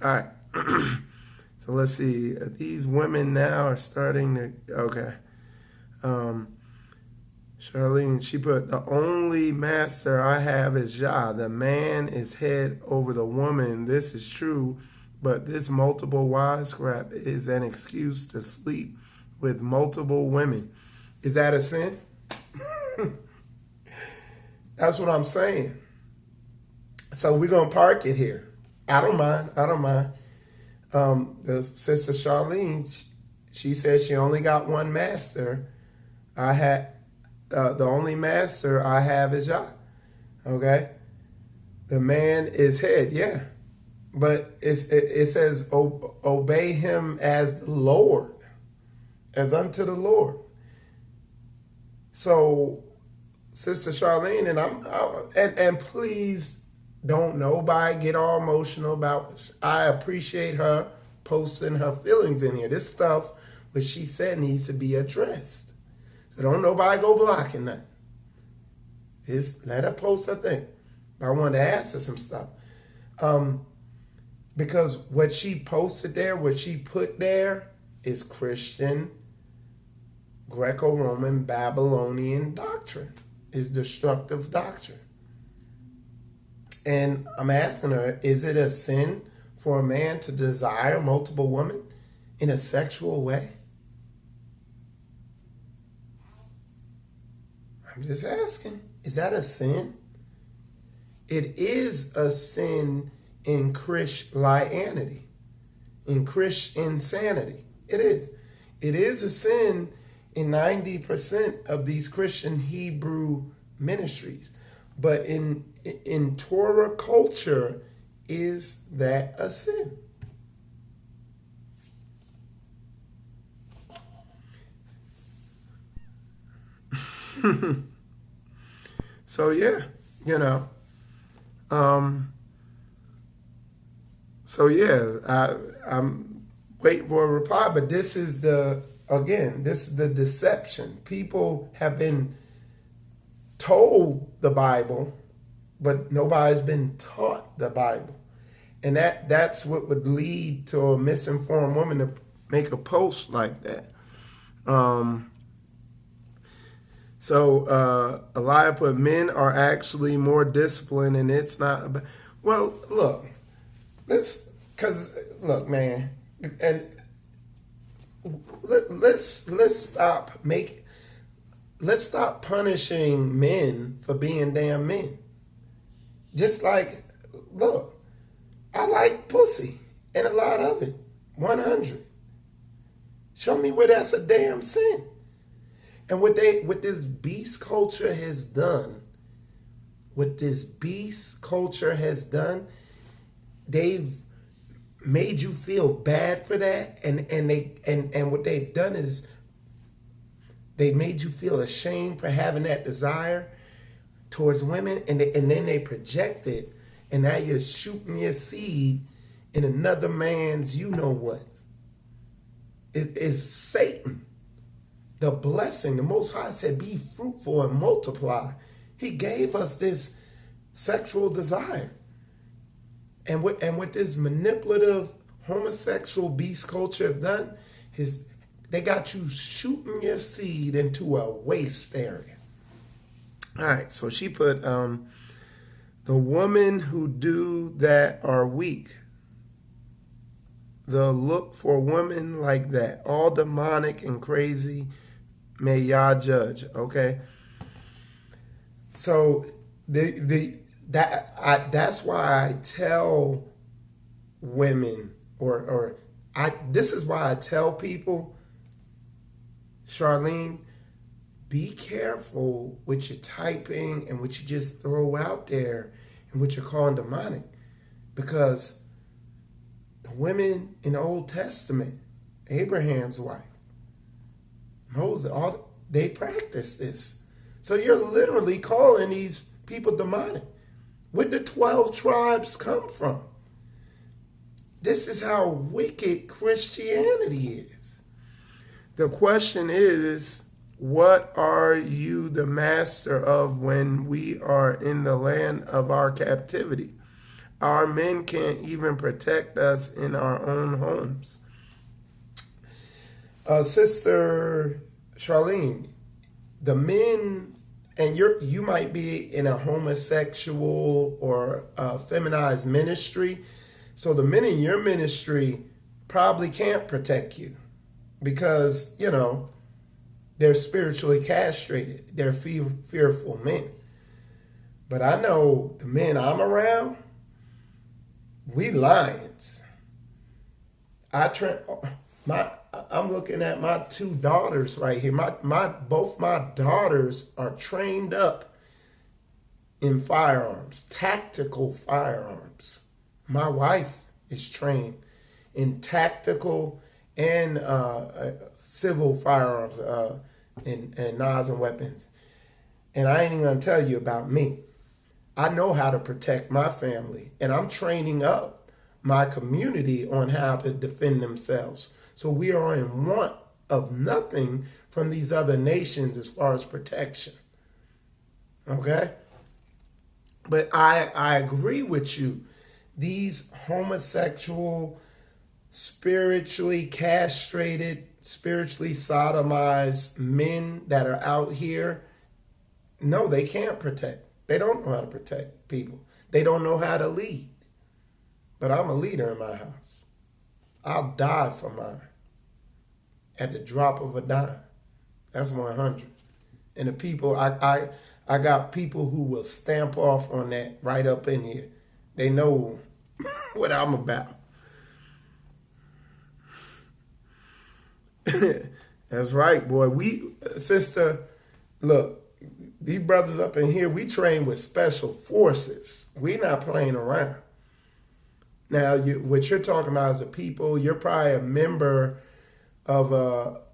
all right. So let's see. These women now are starting to. Okay. Charlene, she put, the only master I have is Jah. The man is head over the woman. This is true, but this multiple wives crap is an excuse to sleep with multiple women. Is that a sin? That's what I'm saying. So we're going to park it here. I don't mind. The sister Charlene, she said she only got one master. The only master I have is Jah. Okay? The man is head, yeah. But it says, obey him as the Lord, as unto the Lord. So, Sister Charlene, and please don't nobody get all emotional about it. I appreciate her posting her feelings in here. This stuff, what she said, needs to be addressed. So don't nobody go blocking that. Just let her post her thing. I wanted to ask her some stuff. Because what she posted there, what she put there is Christian, Greco-Roman, Babylonian doctrine. Is destructive doctrine. And I'm asking her, is it a sin for a man to desire multiple women in a sexual way? I'm just asking, is that a sin? It is a sin in Christianity, in Christianity. It is. It is a sin in 90% of these Christian Hebrew ministries. But in Torah culture, is that a sin? So yeah, so yeah, I'm waiting for a reply, but this is the deception. People have been told the Bible, but nobody's been taught the Bible. And that's what would lead to a misinformed woman to make a post like that. So Elijah put, men are actually more disciplined, and it's not. Well, look, look, man, and let's stop punishing men for being damn men. Just like, look, I like pussy and a lot of it. 100. Show me where that's a damn sin. And what this beast culture has done, they've made you feel bad for that, and what they've done is they made you feel ashamed for having that desire towards women, and then they project it, and now you're shooting your seed in another man's you know what. It is Satan. The blessing, the Most High said, be fruitful and multiply. He gave us this sexual desire. And what this manipulative homosexual beast culture have done is they got you shooting your seed into a waste area. All right, so she put, the women who do that are weak. The look for women like that, all demonic and crazy, may Yah judge. Okay, so that's why I tell women, this is why I tell people, Charlene, be careful what you're typing and what you just throw out there and what you're calling demonic, because the women in the Old Testament, Abraham's wife, Moses, they practice this. So you're literally calling these people demonic. Where did the 12 tribes come from? This is how wicked Christianity is. The question is, what are you the master of when we are in the land of our captivity? Our men can't even protect us in our own homes. Sister Charlene, the men, and you might be in a homosexual or feminized ministry, so the men in your ministry probably can't protect you because, they're spiritually castrated. They're fearful men. But I know the men I'm around, we lions. I'm looking at my 2 daughters right here. Both my daughters are trained up in firearms, tactical firearms. My wife is trained in tactical and civil firearms and knives and weapons. And I ain't even gonna tell you about me. I know how to protect my family, and I'm training up my community on how to defend themselves. So we are in want of nothing from these other nations as far as protection. Okay? But I agree with you. These homosexual, spiritually castrated, spiritually sodomized men that are out here, no, they can't protect. They don't know how to protect people. They don't know how to lead. But I'm a leader in my house. I'll die for mine. At the drop of a dime. That's 100. And the people, I got people who will stamp off on that right up in here. They know what I'm about. That's right, boy. Sister, look, these brothers up in here, we train with special forces. We not playing around. Now, what you're talking about is a people, you're probably a member of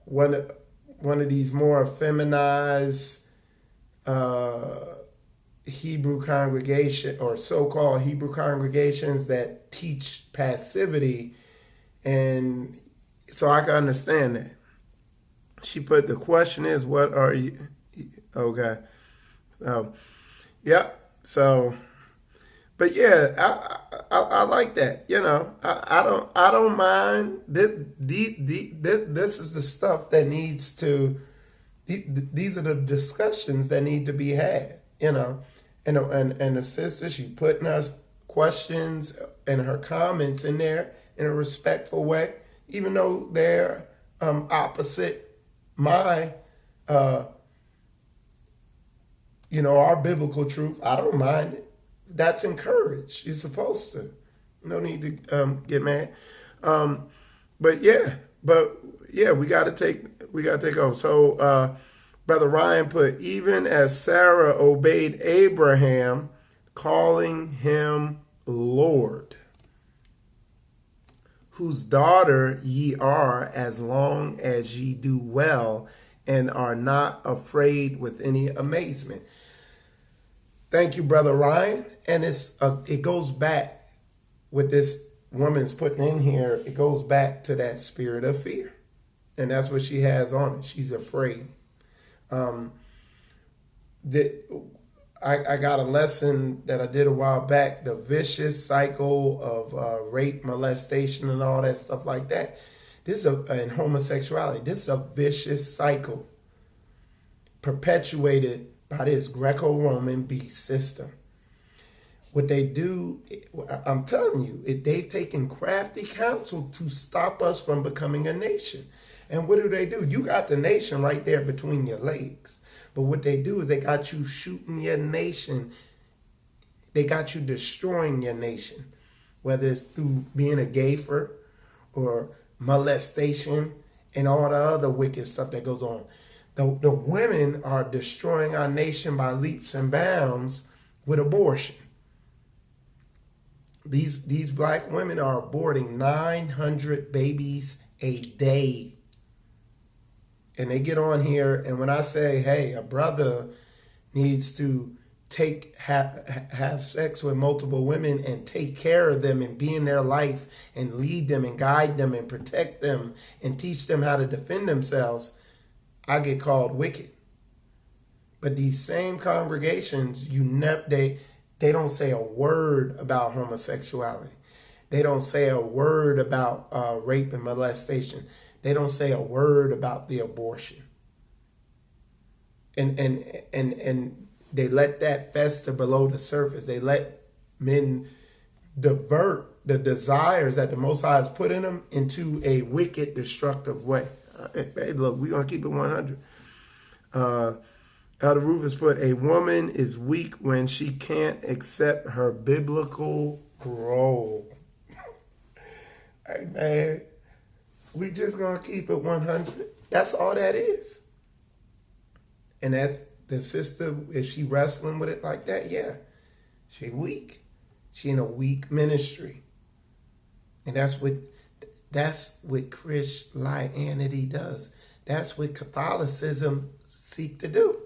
one of these more feminized Hebrew congregation or so-called Hebrew congregations that teach passivity, and so I can understand that. She put, the question is, what are you? Okay, yeah. So, but yeah, I like that. I don't mind. This is the stuff that needs to. These are the discussions that need to be had. And the sister, she putting her questions and her comments in there in a respectful way, even though they're opposite my our biblical truth. I don't mind it. That's encouraged. You're supposed to. No need to get mad. Um, but yeah, we gotta take over. So Brother Ryan put, even as Sarah obeyed Abraham, calling him Lord, whose daughter ye are, as long as ye do well and are not afraid with any amazement. Thank you, Brother Ryan. And it goes back with this woman's putting in here. It goes back to that spirit of fear, and that's what she has on it. She's afraid. Um, that I got a lesson that I did a while back, the vicious cycle of rape, molestation, and all that stuff like that. And homosexuality. This is a vicious cycle perpetuated by this Greco-Roman beast system. What they do, I'm telling you, they've taken crafty counsel to stop us from becoming a nation. And what do? You got the nation right there between your legs. But what they do is they got you shooting your nation. They got you destroying your nation, whether it's through being a gayfer or molestation and all the other wicked stuff that goes on. The women are destroying our nation by leaps and bounds with abortion. These black women are aborting 900 babies a day. And they get on here, and when I say, hey, a brother needs to have sex with multiple women and take care of them and be in their life and lead them and guide them and protect them and teach them how to defend themselves, I get called wicked. But these same congregations, they don't say a word about homosexuality. They don't say a word about rape and molestation. They don't say a word about the abortion. And they let that fester below the surface. They let men divert the desires that the Most High has put in them into a wicked, destructive way. Hey, look, we're going to keep it 100. Elder Rufus put, a woman is weak when she can't accept her biblical role. Hey, man, we just going to keep it 100. That's all that is. And that's the sister, if she wrestling with it like that, yeah, she weak. She in a weak ministry. And that's what Christianity does. That's what Catholicism seek to do.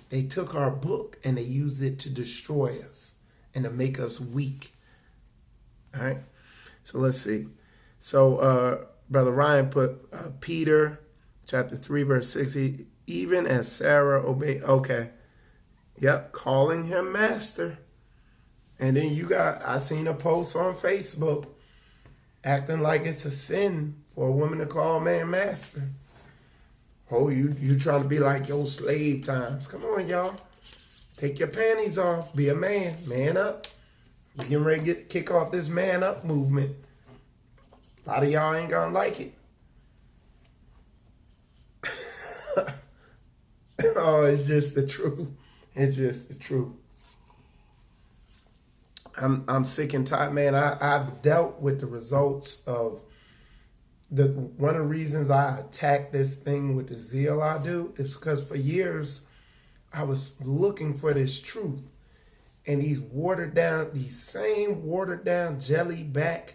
They took our book and they used it to destroy us and to make us weak. All right. So let's see. So Brother Ryan put Peter chapter 3 verse 60. Even as Sarah obeyed. Okay. Yep. Calling him master. And then I seen a post on Facebook acting like it's a sin for a woman to call a man master. Oh, you trying to be like your slave times. Come on, y'all. Take your panties off. Be a man. Man up. We getting ready to kick off this man up movement. A lot of y'all ain't gonna like it. Oh, it's just the truth. It's just the truth. I'm sick and tired, man. I've dealt with the results of one of the reasons I attack this thing with the zeal I do is because for years I was looking for this truth, and these same watered down jelly back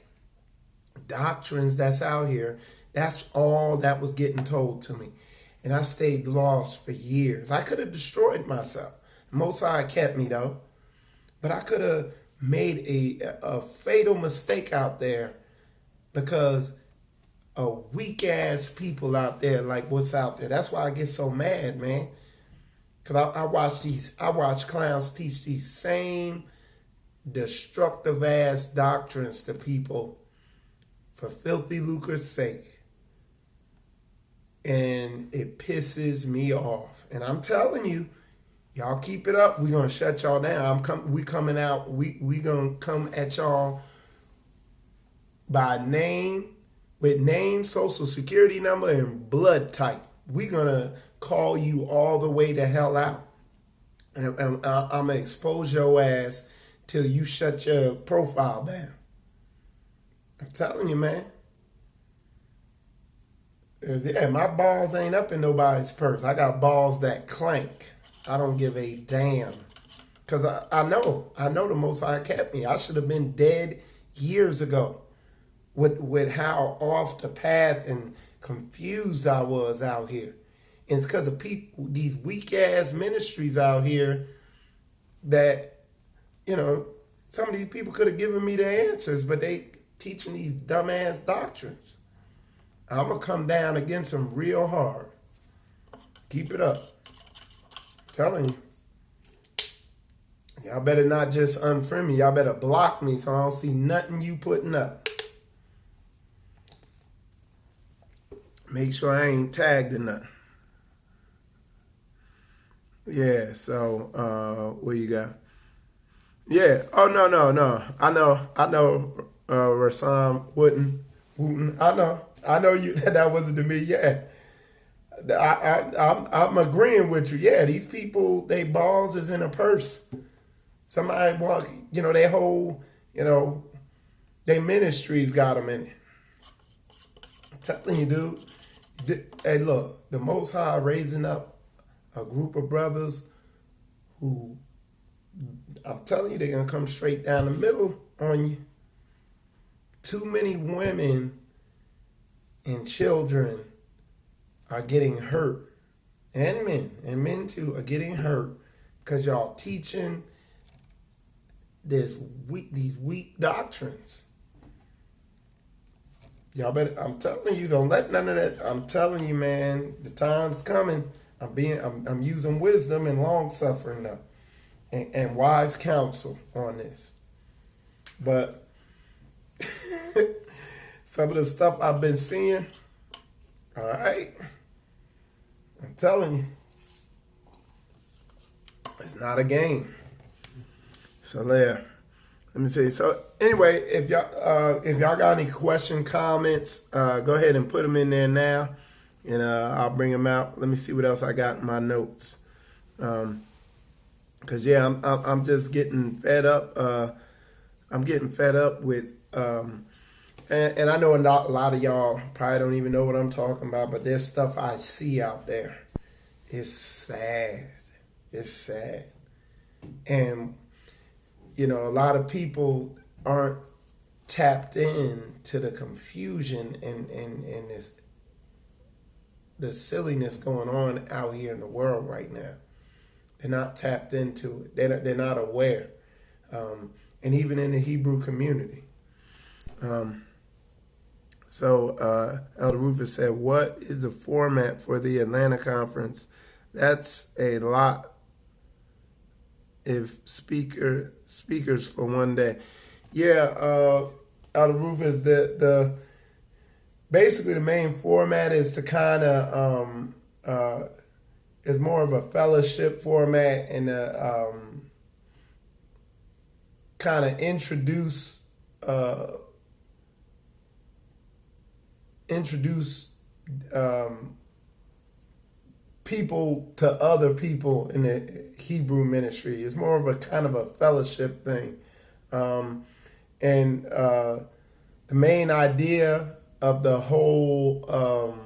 doctrines that's out here, that's all that was getting told to me. And I stayed lost for years. I could have destroyed myself. The Most High kept me though. But I could have made a fatal mistake out there because of weak ass people out there like what's out there. That's why I get so mad, man. Because I watch clowns teach these same destructive ass doctrines to people for filthy lucre's sake. And it pisses me off. And I'm telling you, y'all keep it up. We're going to shut y'all down. We coming out. We going to come at y'all by name, with name, social security number, and blood type. We're going to call you all the way the hell out. And I'm going to expose your ass till you shut your profile down. I'm telling you, man. Yeah, my balls ain't up in nobody's purse. I got balls that clank. I don't give a damn. Because I know the Most High kept me. I should have been dead years ago with how off the path and confused I was out here. And it's because of people, these weak ass ministries out here that, some of these people could have given me the answers, but they teaching these dumbass doctrines. I'm going to come down against them real hard. Keep it up. I'm telling you. Y'all better not just unfriend me. Y'all better block me so I don't see nothing you putting up. Make sure I ain't tagged in nothing. Yeah, so what you got? Yeah. Oh no. I know Rasam Wooten. I know you that wasn't to me. Yeah. I'm agreeing with you. Yeah, these people, they balls is in a purse. Somebody walk, their whole, their ministries got them in it. I'm telling you, dude. Hey, look, the Most High raising up a group of brothers who, I'm telling you, they're going to come straight down the middle on you. Too many women and children are getting hurt. And men too, are getting hurt because y'all teaching these weak doctrines. Y'all better, I'm telling you, don't let none of that. I'm telling you, man, the time's coming. I'm using wisdom and long suffering now, and wise counsel on this. But some of the stuff I've been seeing, all right, I'm telling you, it's not a game. So there, let me see. So anyway, if y'all got any question, comments, go ahead and put them in there now, and I'll bring them out. Let me see what else I got in my notes. Cause yeah, I'm just getting fed up. I'm getting fed up with, and I know a lot of y'all probably don't even know what I'm talking about, but there's stuff I see out there. It's sad. It's sad, and a lot of people aren't tapped in to the confusion and this the silliness going on out here in the world right now. They're not tapped into it. They're not aware. And even in the Hebrew community. So Elder Rufus said, what is the format for the Atlanta conference? That's a lot if speakers for one day. Yeah, Elder Rufus, the basically the main format is to kind of it's more of a fellowship format and kind of introduce people to other people in the Hebrew ministry. It's more of a kind of a fellowship thing. And the main idea of the whole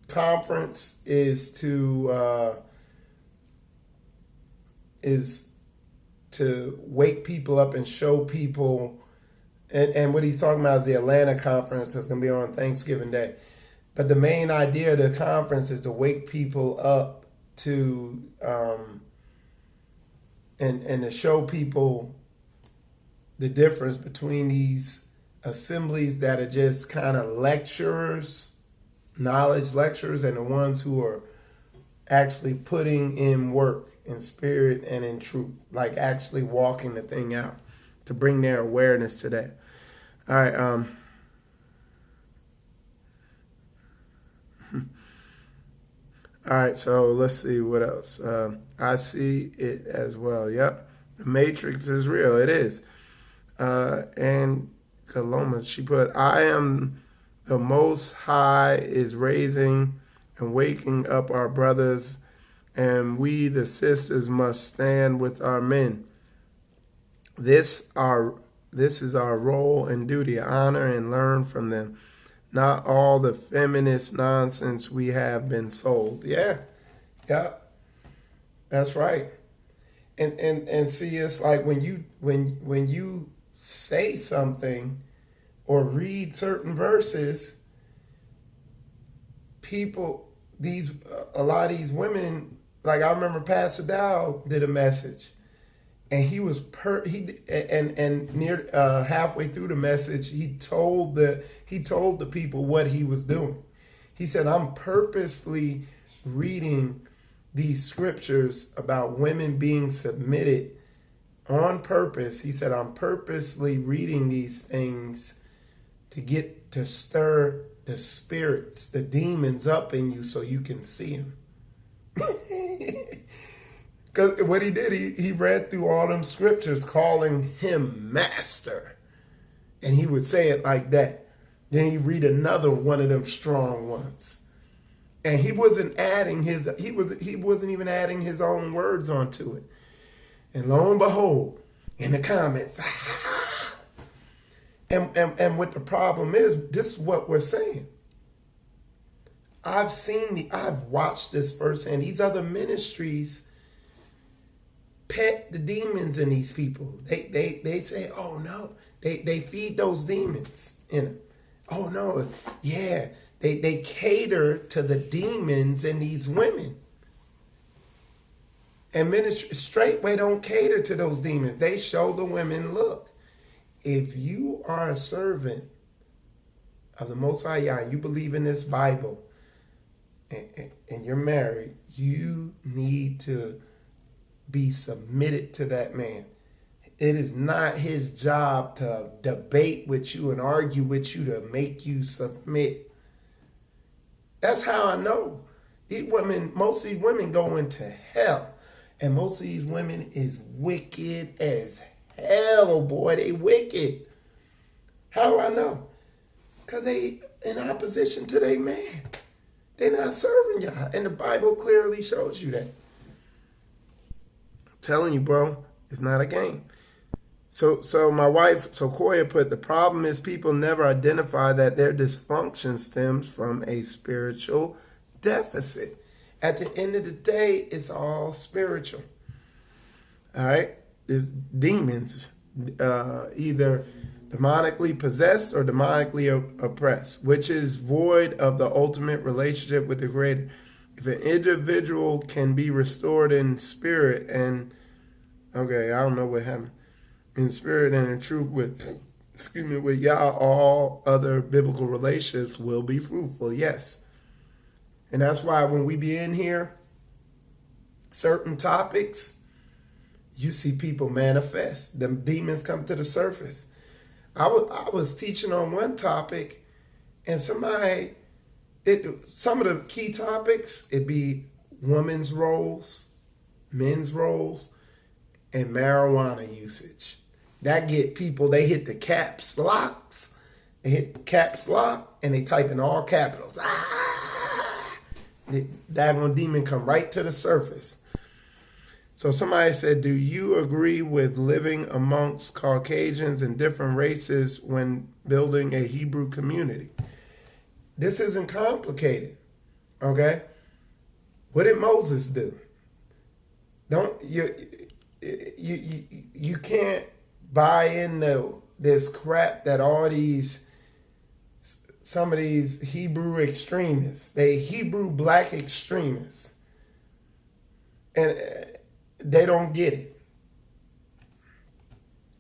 conference is to wake people up and show people, and what he's talking about is the Atlanta conference that's going to be on Thanksgiving Day. But the main idea of the conference is to wake people up to and to show people the difference between these assemblies that are just kind of lecturers, knowledge lecturers, and the ones who are actually putting in work in spirit and in truth, like actually walking the thing out to bring their awareness to that. All right. All right, so let's see what else. I see it as well. Yep. The Matrix is real. It is. And Kaloma, she put, I am the Most High is raising and waking up our brothers, and we, the sisters, must stand with our men. This our This is our role and duty, honor and learn from them. Not all the feminist nonsense we have been sold. Yeah, yeah, that's right. And see, it's like when you say something or read certain verses, people, these a lot of these women, like I remember Pastor Dow did a message, and he was and near halfway through the message, he told the people what he was doing. He said, "I'm purposely reading these scriptures about women being submitted on purpose." He said, "I'm purposely reading these things to stir the spirits, the demons up in you so you can see them." Because what he did, he read through all them scriptures calling him master. And he would say it like that. Then he'd read another one of them strong ones. And he wasn't even adding his own words onto it. And lo and behold, in the comments, and what the problem is, this is what we're saying. I've watched this firsthand. These other ministries pet the demons in these people. They say, oh no, they feed those demons in them. Oh no, yeah, they cater to the demons in these women. And ministry straightway don't cater to those demons. They show the women, look, if you are a servant of the Most High Yah, you believe in this Bible, and you're married, you need to be submitted to that man. It is not his job to debate with you and argue with you to make you submit. That's how I know. Most of these women go into hell. And most of these women is wicked as hell, boy. They wicked. How do I know? Because they in opposition to their man. They're not serving y'all. And the Bible clearly shows you that. I'm telling you, bro, it's not a game. So my wife, Koya put, the problem is people never identify that their dysfunction stems from a spiritual deficit. At the end of the day, it's all spiritual. All right? It's demons, either demonically possessed or demonically oppressed, which is void of the ultimate relationship with the Creator. If an individual can be restored in spirit and, okay, I don't know what happened, in spirit and in truth with Yah, all other biblical relationships will be fruitful, yes. And that's why when we be in here, certain topics, you see people manifest. The demons come to the surface. I was teaching on one topic, and some of the key topics, it'd be women's roles, men's roles, and marijuana usage. That get people, they hit the caps locks. They hit caps lock, and they type in all capitals. That one demon come right to the surface. So somebody said, do you agree with living amongst Caucasians and different races when building a Hebrew community? This isn't complicated, okay? What did Moses do? You can't buy into this crap that some of these Hebrew extremists, they Hebrew black extremists, and they don't get it.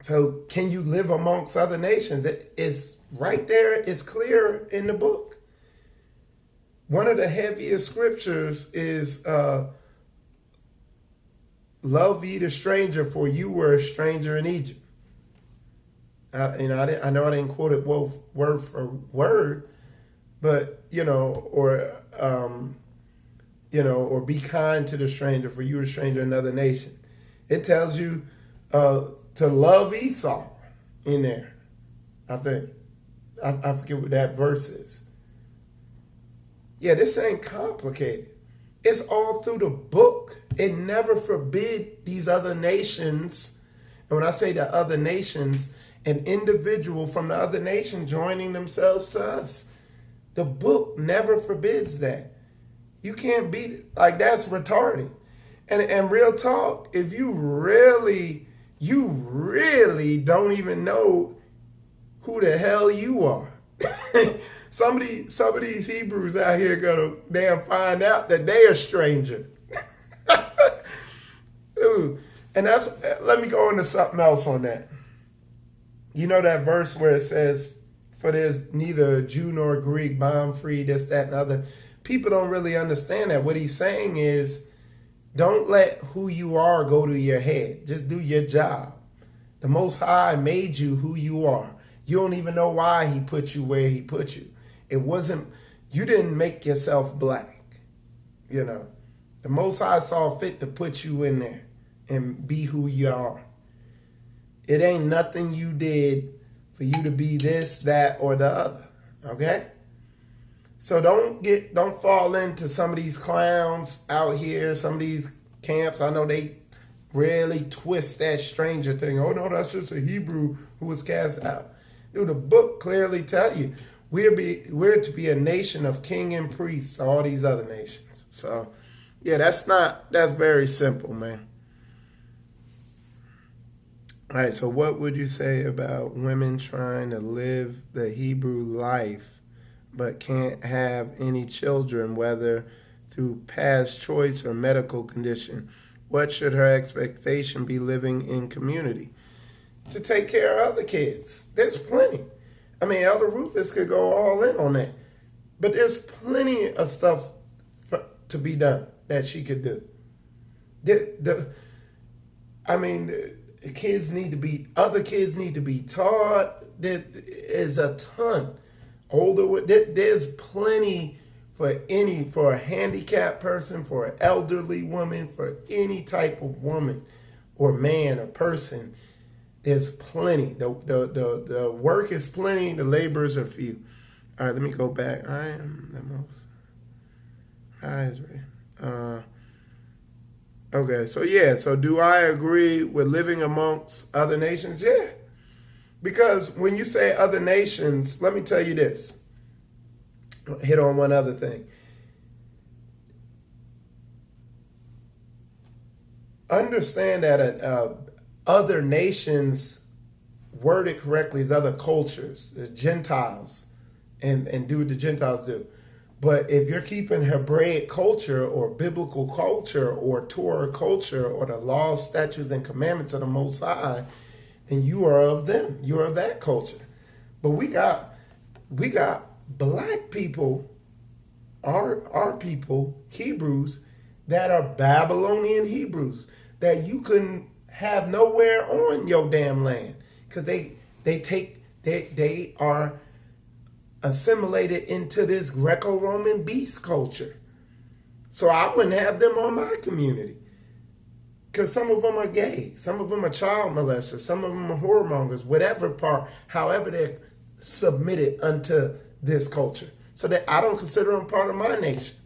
So can you live amongst other nations? It's right there. It's clear in the book. One of the heaviest scriptures is love ye the stranger, for you were a stranger in Egypt. I know I didn't quote it word for word, but or be kind to the stranger, for you are a stranger in another nation. It tells you to love Esau in there. I think I forget what that verse is. Yeah, this ain't complicated. It's all through the book. It never forbid these other nations. And when I say the other nations, an individual from the other nation joining themselves to us. The book never forbids that. You can't beat it. Like, that's retarded. And real talk, if you really don't even know who the hell you are. Some of these Hebrews out here gonna damn find out that they a stranger. Dude. And let me go into something else on that. You know that verse where it says, for there's neither Jew nor Greek, bond free, this, that, and other. People don't really understand that. What he's saying is, don't let who you are go to your head. Just do your job. The Most High made you who you are. You don't even know why he put you where he put you. You didn't make yourself black. You know, the Most High saw fit to put you in there and be who you are. It ain't nothing you did for you to be this, that, or the other. Okay? So don't fall into some of these clowns out here, some of these camps. I know they really twist that stranger thing. Oh no, that's just a Hebrew who was cast out. Dude, the book clearly tell you we're to be a nation of king and priests to all these other nations. So yeah, that's very simple, man. All right, so what would you say about women trying to live the Hebrew life but can't have any children, whether through past choice or medical condition? What should her expectation be living in community? To take care of other kids. There's plenty. I mean, Elder Rufus could go all in on that. But there's plenty of stuff to be done that she could do. Other kids need to be taught. There is a ton. There's plenty for a handicapped person, for an elderly woman, for any type of woman or man or person. There's plenty. The work is plenty. The laborers are few. All right, let me go back. I am the most high Israel. Okay, so do I agree with living amongst other nations? Yeah. Because when you say other nations, let me tell you this. Hit on one other thing. Understand that other nations, worded correctly, is other cultures, the Gentiles, and do what the Gentiles do. But if you're keeping Hebraic culture or biblical culture or Torah culture or the laws, statutes, and commandments of the Most High, then you are of them. You are of that culture. But we got black people, our people, Hebrews, that are Babylonian Hebrews that you couldn't have nowhere on your damn land because they are assimilated into this Greco-Roman beast culture. So I wouldn't have them on my community. Because some of them are gay. Some of them are child molesters. Some of them are whoremongers. Whatever part, however they're submitted unto this culture. So that I don't consider them part of my nation.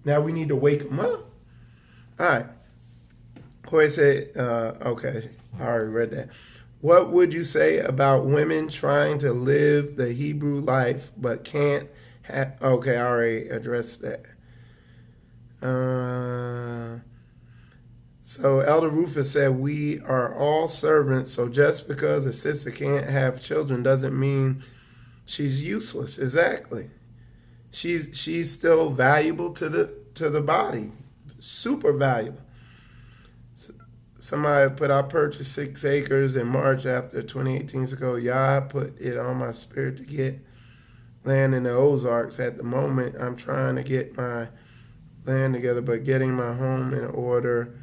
Now we need to wake them up. All right. Corey said, okay, I already read that. What would you say about women trying to live the Hebrew life but can't have... Okay, I already addressed that. So Elder Rufus said, we are all servants, so just because a sister can't have children doesn't mean she's useless. Exactly. She's still valuable to the body. Super valuable. Somebody put, I purchased 6 acres in March after 2018 ago. Yah put it on my spirit to get land in the Ozarks. At the moment, I'm trying to get my land together, but getting my home in order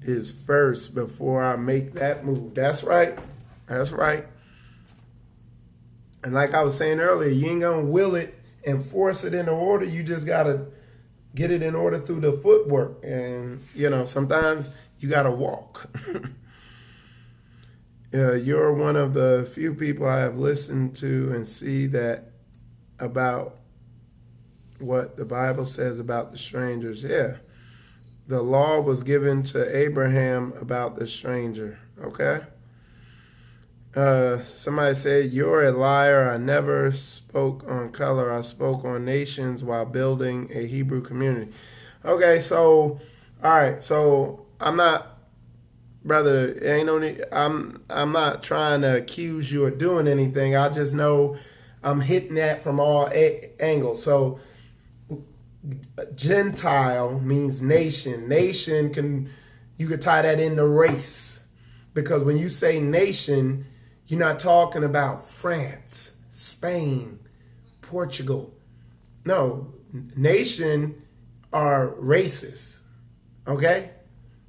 is first before I make that move. That's right. That's right. And like I was saying earlier, you ain't going to will it and force it into order. You just got to get it in order through the footwork. And, sometimes you got to walk. You're one of the few people I have listened to and see that about what the Bible says about the strangers. Yeah. The law was given to Abraham about the stranger. Okay. Somebody said, "You're a liar. I never spoke on color. I spoke on nations while building a Hebrew community." Okay, so all right, so I'm not, brother. Ain't no need. I'm not trying to accuse you of doing anything. I just know I'm hitting that from all angles. So Gentile means nation. Nation you could tie that into race, because when you say nation, you're not talking about France, Spain, Portugal. No, nation are races, okay?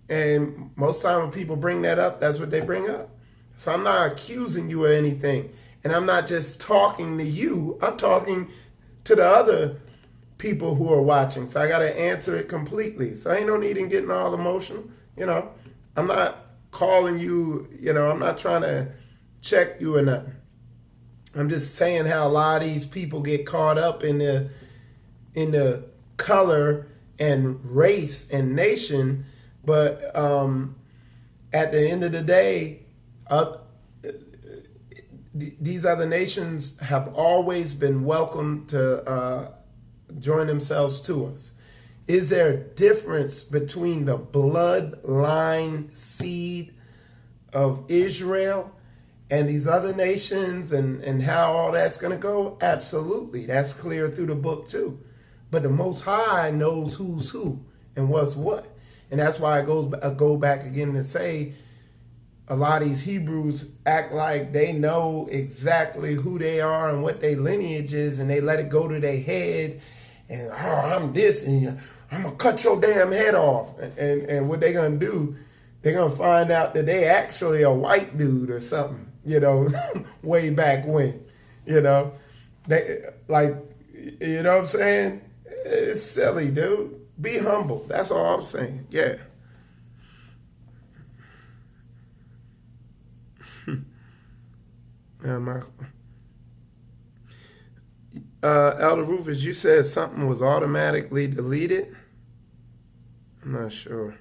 And most time when people bring that up, that's what they bring up. So I'm not accusing you of anything. And I'm not just talking to you, I'm talking to the other people who are watching. So I got to answer it completely. So ain't no need in getting all emotional. I'm not calling you, I'm not trying to check you or nothing. I'm just saying how a lot of these people get caught up in the color and race and nation, but at the end of the day, these other nations have always been welcome to join themselves to us. Is there a difference between the bloodline seed of Israel and these other nations and how all that's going to go? Absolutely. That's clear through the book too. But the Most High knows who's who and what's what. And that's why I go back again and say a lot of these Hebrews act like they know exactly who they are and what their lineage is, and they let it go to their head. And, I'm this, and I'm going to cut your damn head off. And what they going to do, they're going to find out that they actually a white dude or something, way back when, They, like, you know what I'm saying? It's silly, dude. Be humble. That's all I'm saying. Yeah. Elder Rufus, you said something was automatically deleted? I'm not sure.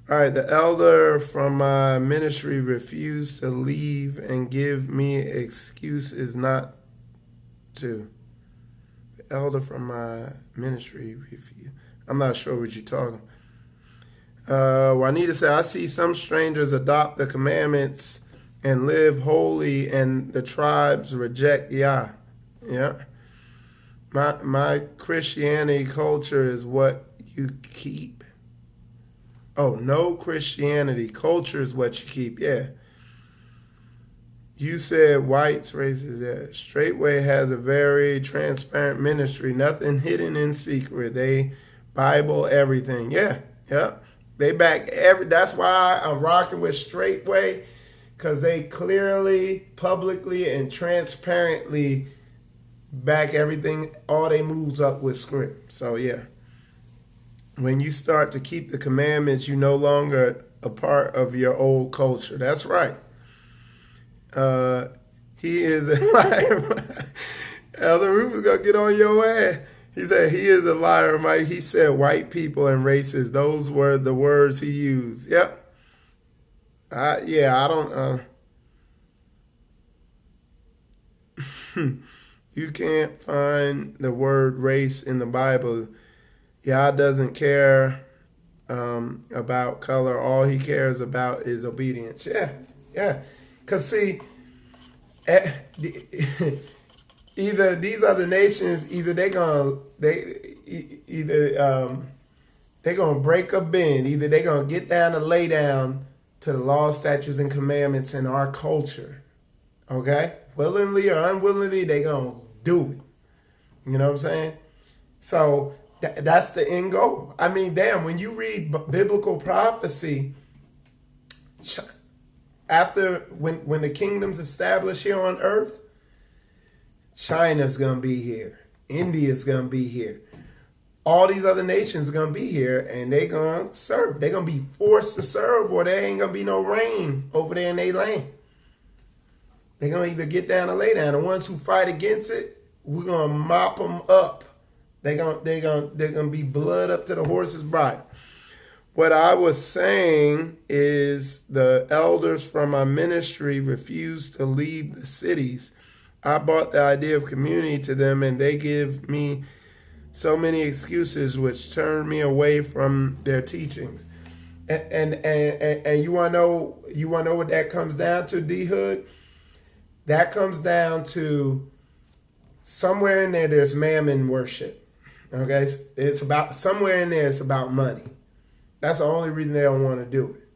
All right, the elder from my ministry refused to leave and give me excuses not to. The elder from my ministry refused. I'm not sure what you're talking. Juanita said, I see some strangers adopt the commandments and live holy, and the tribes reject Yah. Yeah. My Christianity culture is what you keep. Oh, no Christianity culture is what you keep. Yeah. You said whites, races. Yeah. Straightway has a very transparent ministry. Nothing hidden in secret. They Bible everything. Yeah. Yeah. They back that's why I'm rocking with Straightway, because they clearly, publicly, and transparently back everything, all they moves up with script. So yeah, when you start to keep the commandments, you no longer a part of your old culture. That's right. He is a liar. Elder Rufus gonna get on your ass. He said he is a liar, Mike. He said white people and races. Those were the words he used. Yep. I don't. You can't find the word race in the Bible. Yah doesn't care about color. All he cares about is obedience. Yeah, yeah. Because see, either these other nations, they're gonna break a bend. Either they're gonna get down and lay down to the law, statutes, and commandments in our culture. Okay, willingly or unwillingly, they gonna do it. You know what I'm saying? So that's the end goal. I mean, damn, when you read biblical prophecy, after when the kingdom's established here on earth, China's gonna be here, India's gonna be here, all these other nations are gonna be here, and they gonna serve. They're gonna be forced to serve, or there ain't gonna be no rain over there in their land. They're gonna either get down or lay down. The ones who fight against it, we're gonna mop them up. They're gonna be blood up to the horse's bridle. what I was saying is the elders from my ministry refused to leave the cities. I brought the idea of community to them, and they give me so many excuses, which turn me away from their teachings. And you wanna know what that comes down to, D Hood? That comes down to somewhere in there's mammon worship. Okay, it's about somewhere in there. It's about money. That's the only reason they don't want to do it,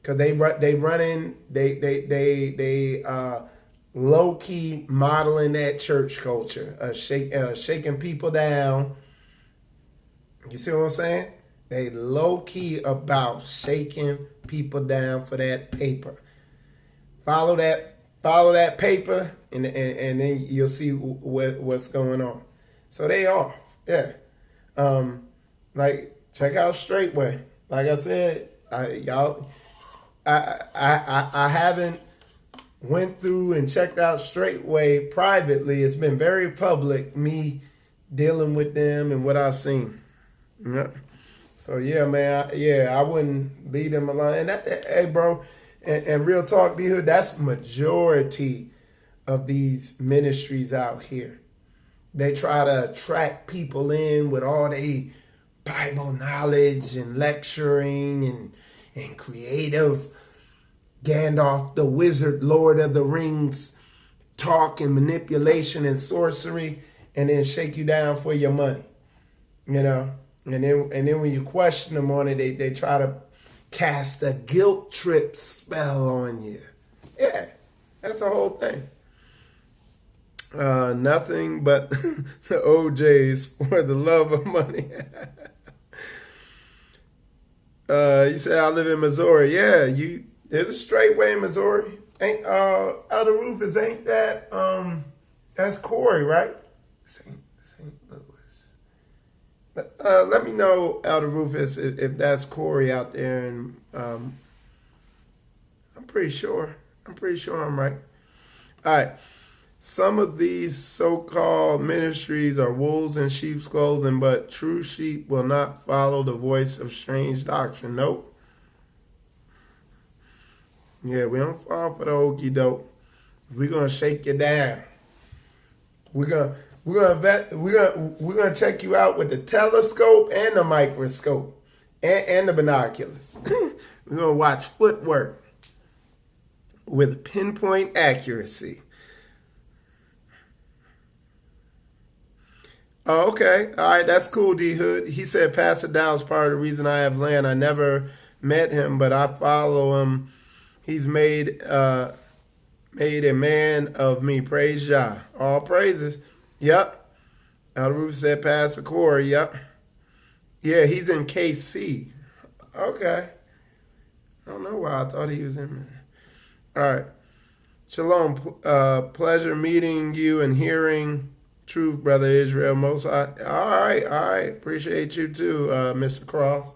because they low key modeling that church culture, shaking people down. You see what I'm saying? They low key about shaking people down for that paper. Follow that paper, and then you'll see what's going on. So they are, yeah. Like, check out Straightway. Like I said, I haven't went through and checked out Straightway privately. It's been very public, me dealing with them and what I've seen. Yeah. So yeah, man, I wouldn't leave them alone. And hey, bro, and real talk, D-Hood, that's majority of these ministries out here. They try to attract people in with all the Bible knowledge and lecturing and creative Gandalf the Wizard, Lord of the Rings talk and manipulation and sorcery, and then shake you down for your money, you know. And then when you question them on it, they try to cast a guilt trip spell on you. Yeah, that's the whole thing. Nothing but the OJs for the love of money. You say I live in Missouri. Yeah, there's a Straightway in Missouri. Ain't Elder Rufus, ain't that that's Corey, right? St. Louis. Let me know, Elder Rufus, if that's Corey out there, and I'm pretty sure I'm right. All right. Some of these so-called ministries are wolves in sheep's clothing, but true sheep will not follow the voice of strange doctrine. Nope. Yeah, we don't fall for the okie doke. We're gonna shake you down. We're gonna check you out with the telescope and the microscope and the binoculars. We're gonna watch footwork with pinpoint accuracy. Oh, okay. All right, that's cool, D Hood. He said Pastor Dow's part of the reason I have land. I never met him, but I follow him. He's made a man of me. Praise Jah. All praises. Yep. Elder Roof said Pastor Corey. Yep. Yeah, he's in KC. Okay. I don't know why I thought he was in. All right. Shalom. Pleasure meeting you and hearing truth, Brother Israel Most High. All right. Appreciate you too, Mr. Cross.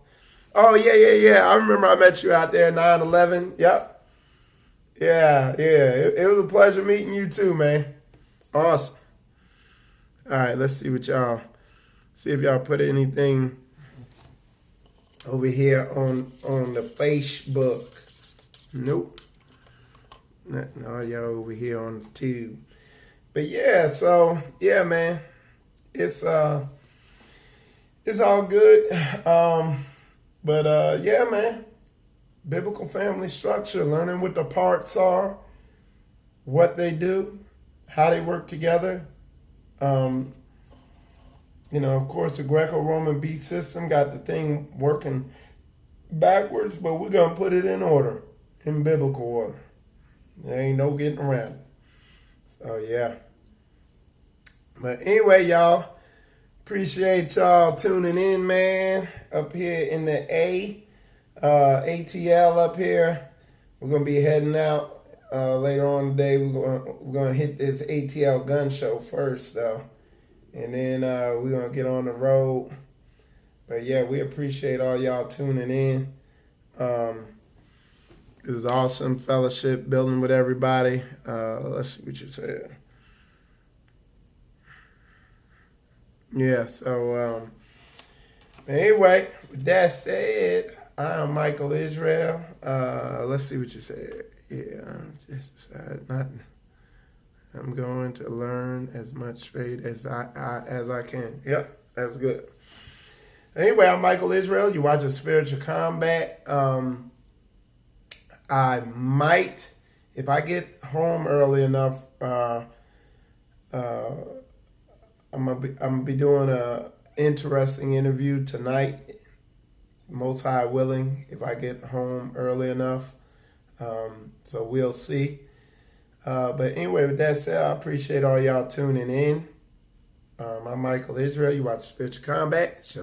Oh, yeah. I remember I met you out there at 9/11. Yep. Yeah. It was a pleasure meeting you too, man. Awesome. All right, let's see if y'all put anything over here on the Facebook. Nope. No, y'all over here on the tube. But yeah, so yeah, man, it's all good. But yeah, man, biblical family structure, learning what the parts are, what they do, how they work together. Of course, the Greco-Roman beat system got the thing working backwards, but we're gonna put it in order, in biblical order. There ain't no getting around it. So yeah. But anyway, y'all, appreciate y'all tuning in, man. Up here in the ATL up here. We're gonna be heading out later on today. We're gonna hit this ATL gun show first, though, and then we're gonna get on the road. But yeah, we appreciate all y'all tuning in. This is awesome fellowship, building with everybody. Let's see what you said. Yeah, so anyway, with that said, I am Michael Israel. Let's see what you said. Yeah, just decided not. I'm going to learn as much trade as I can. Yep, that's good. Anyway, I'm Michael Israel. You watching Spiritual Combat. I might, if I get home early enough, I'm gonna be doing a interesting interview tonight. Most High willing, if I get home early enough. So we'll see. But anyway, with that said, I appreciate all y'all tuning in. I'm Michael Israel. You watch Spiritual Combat. Shalom.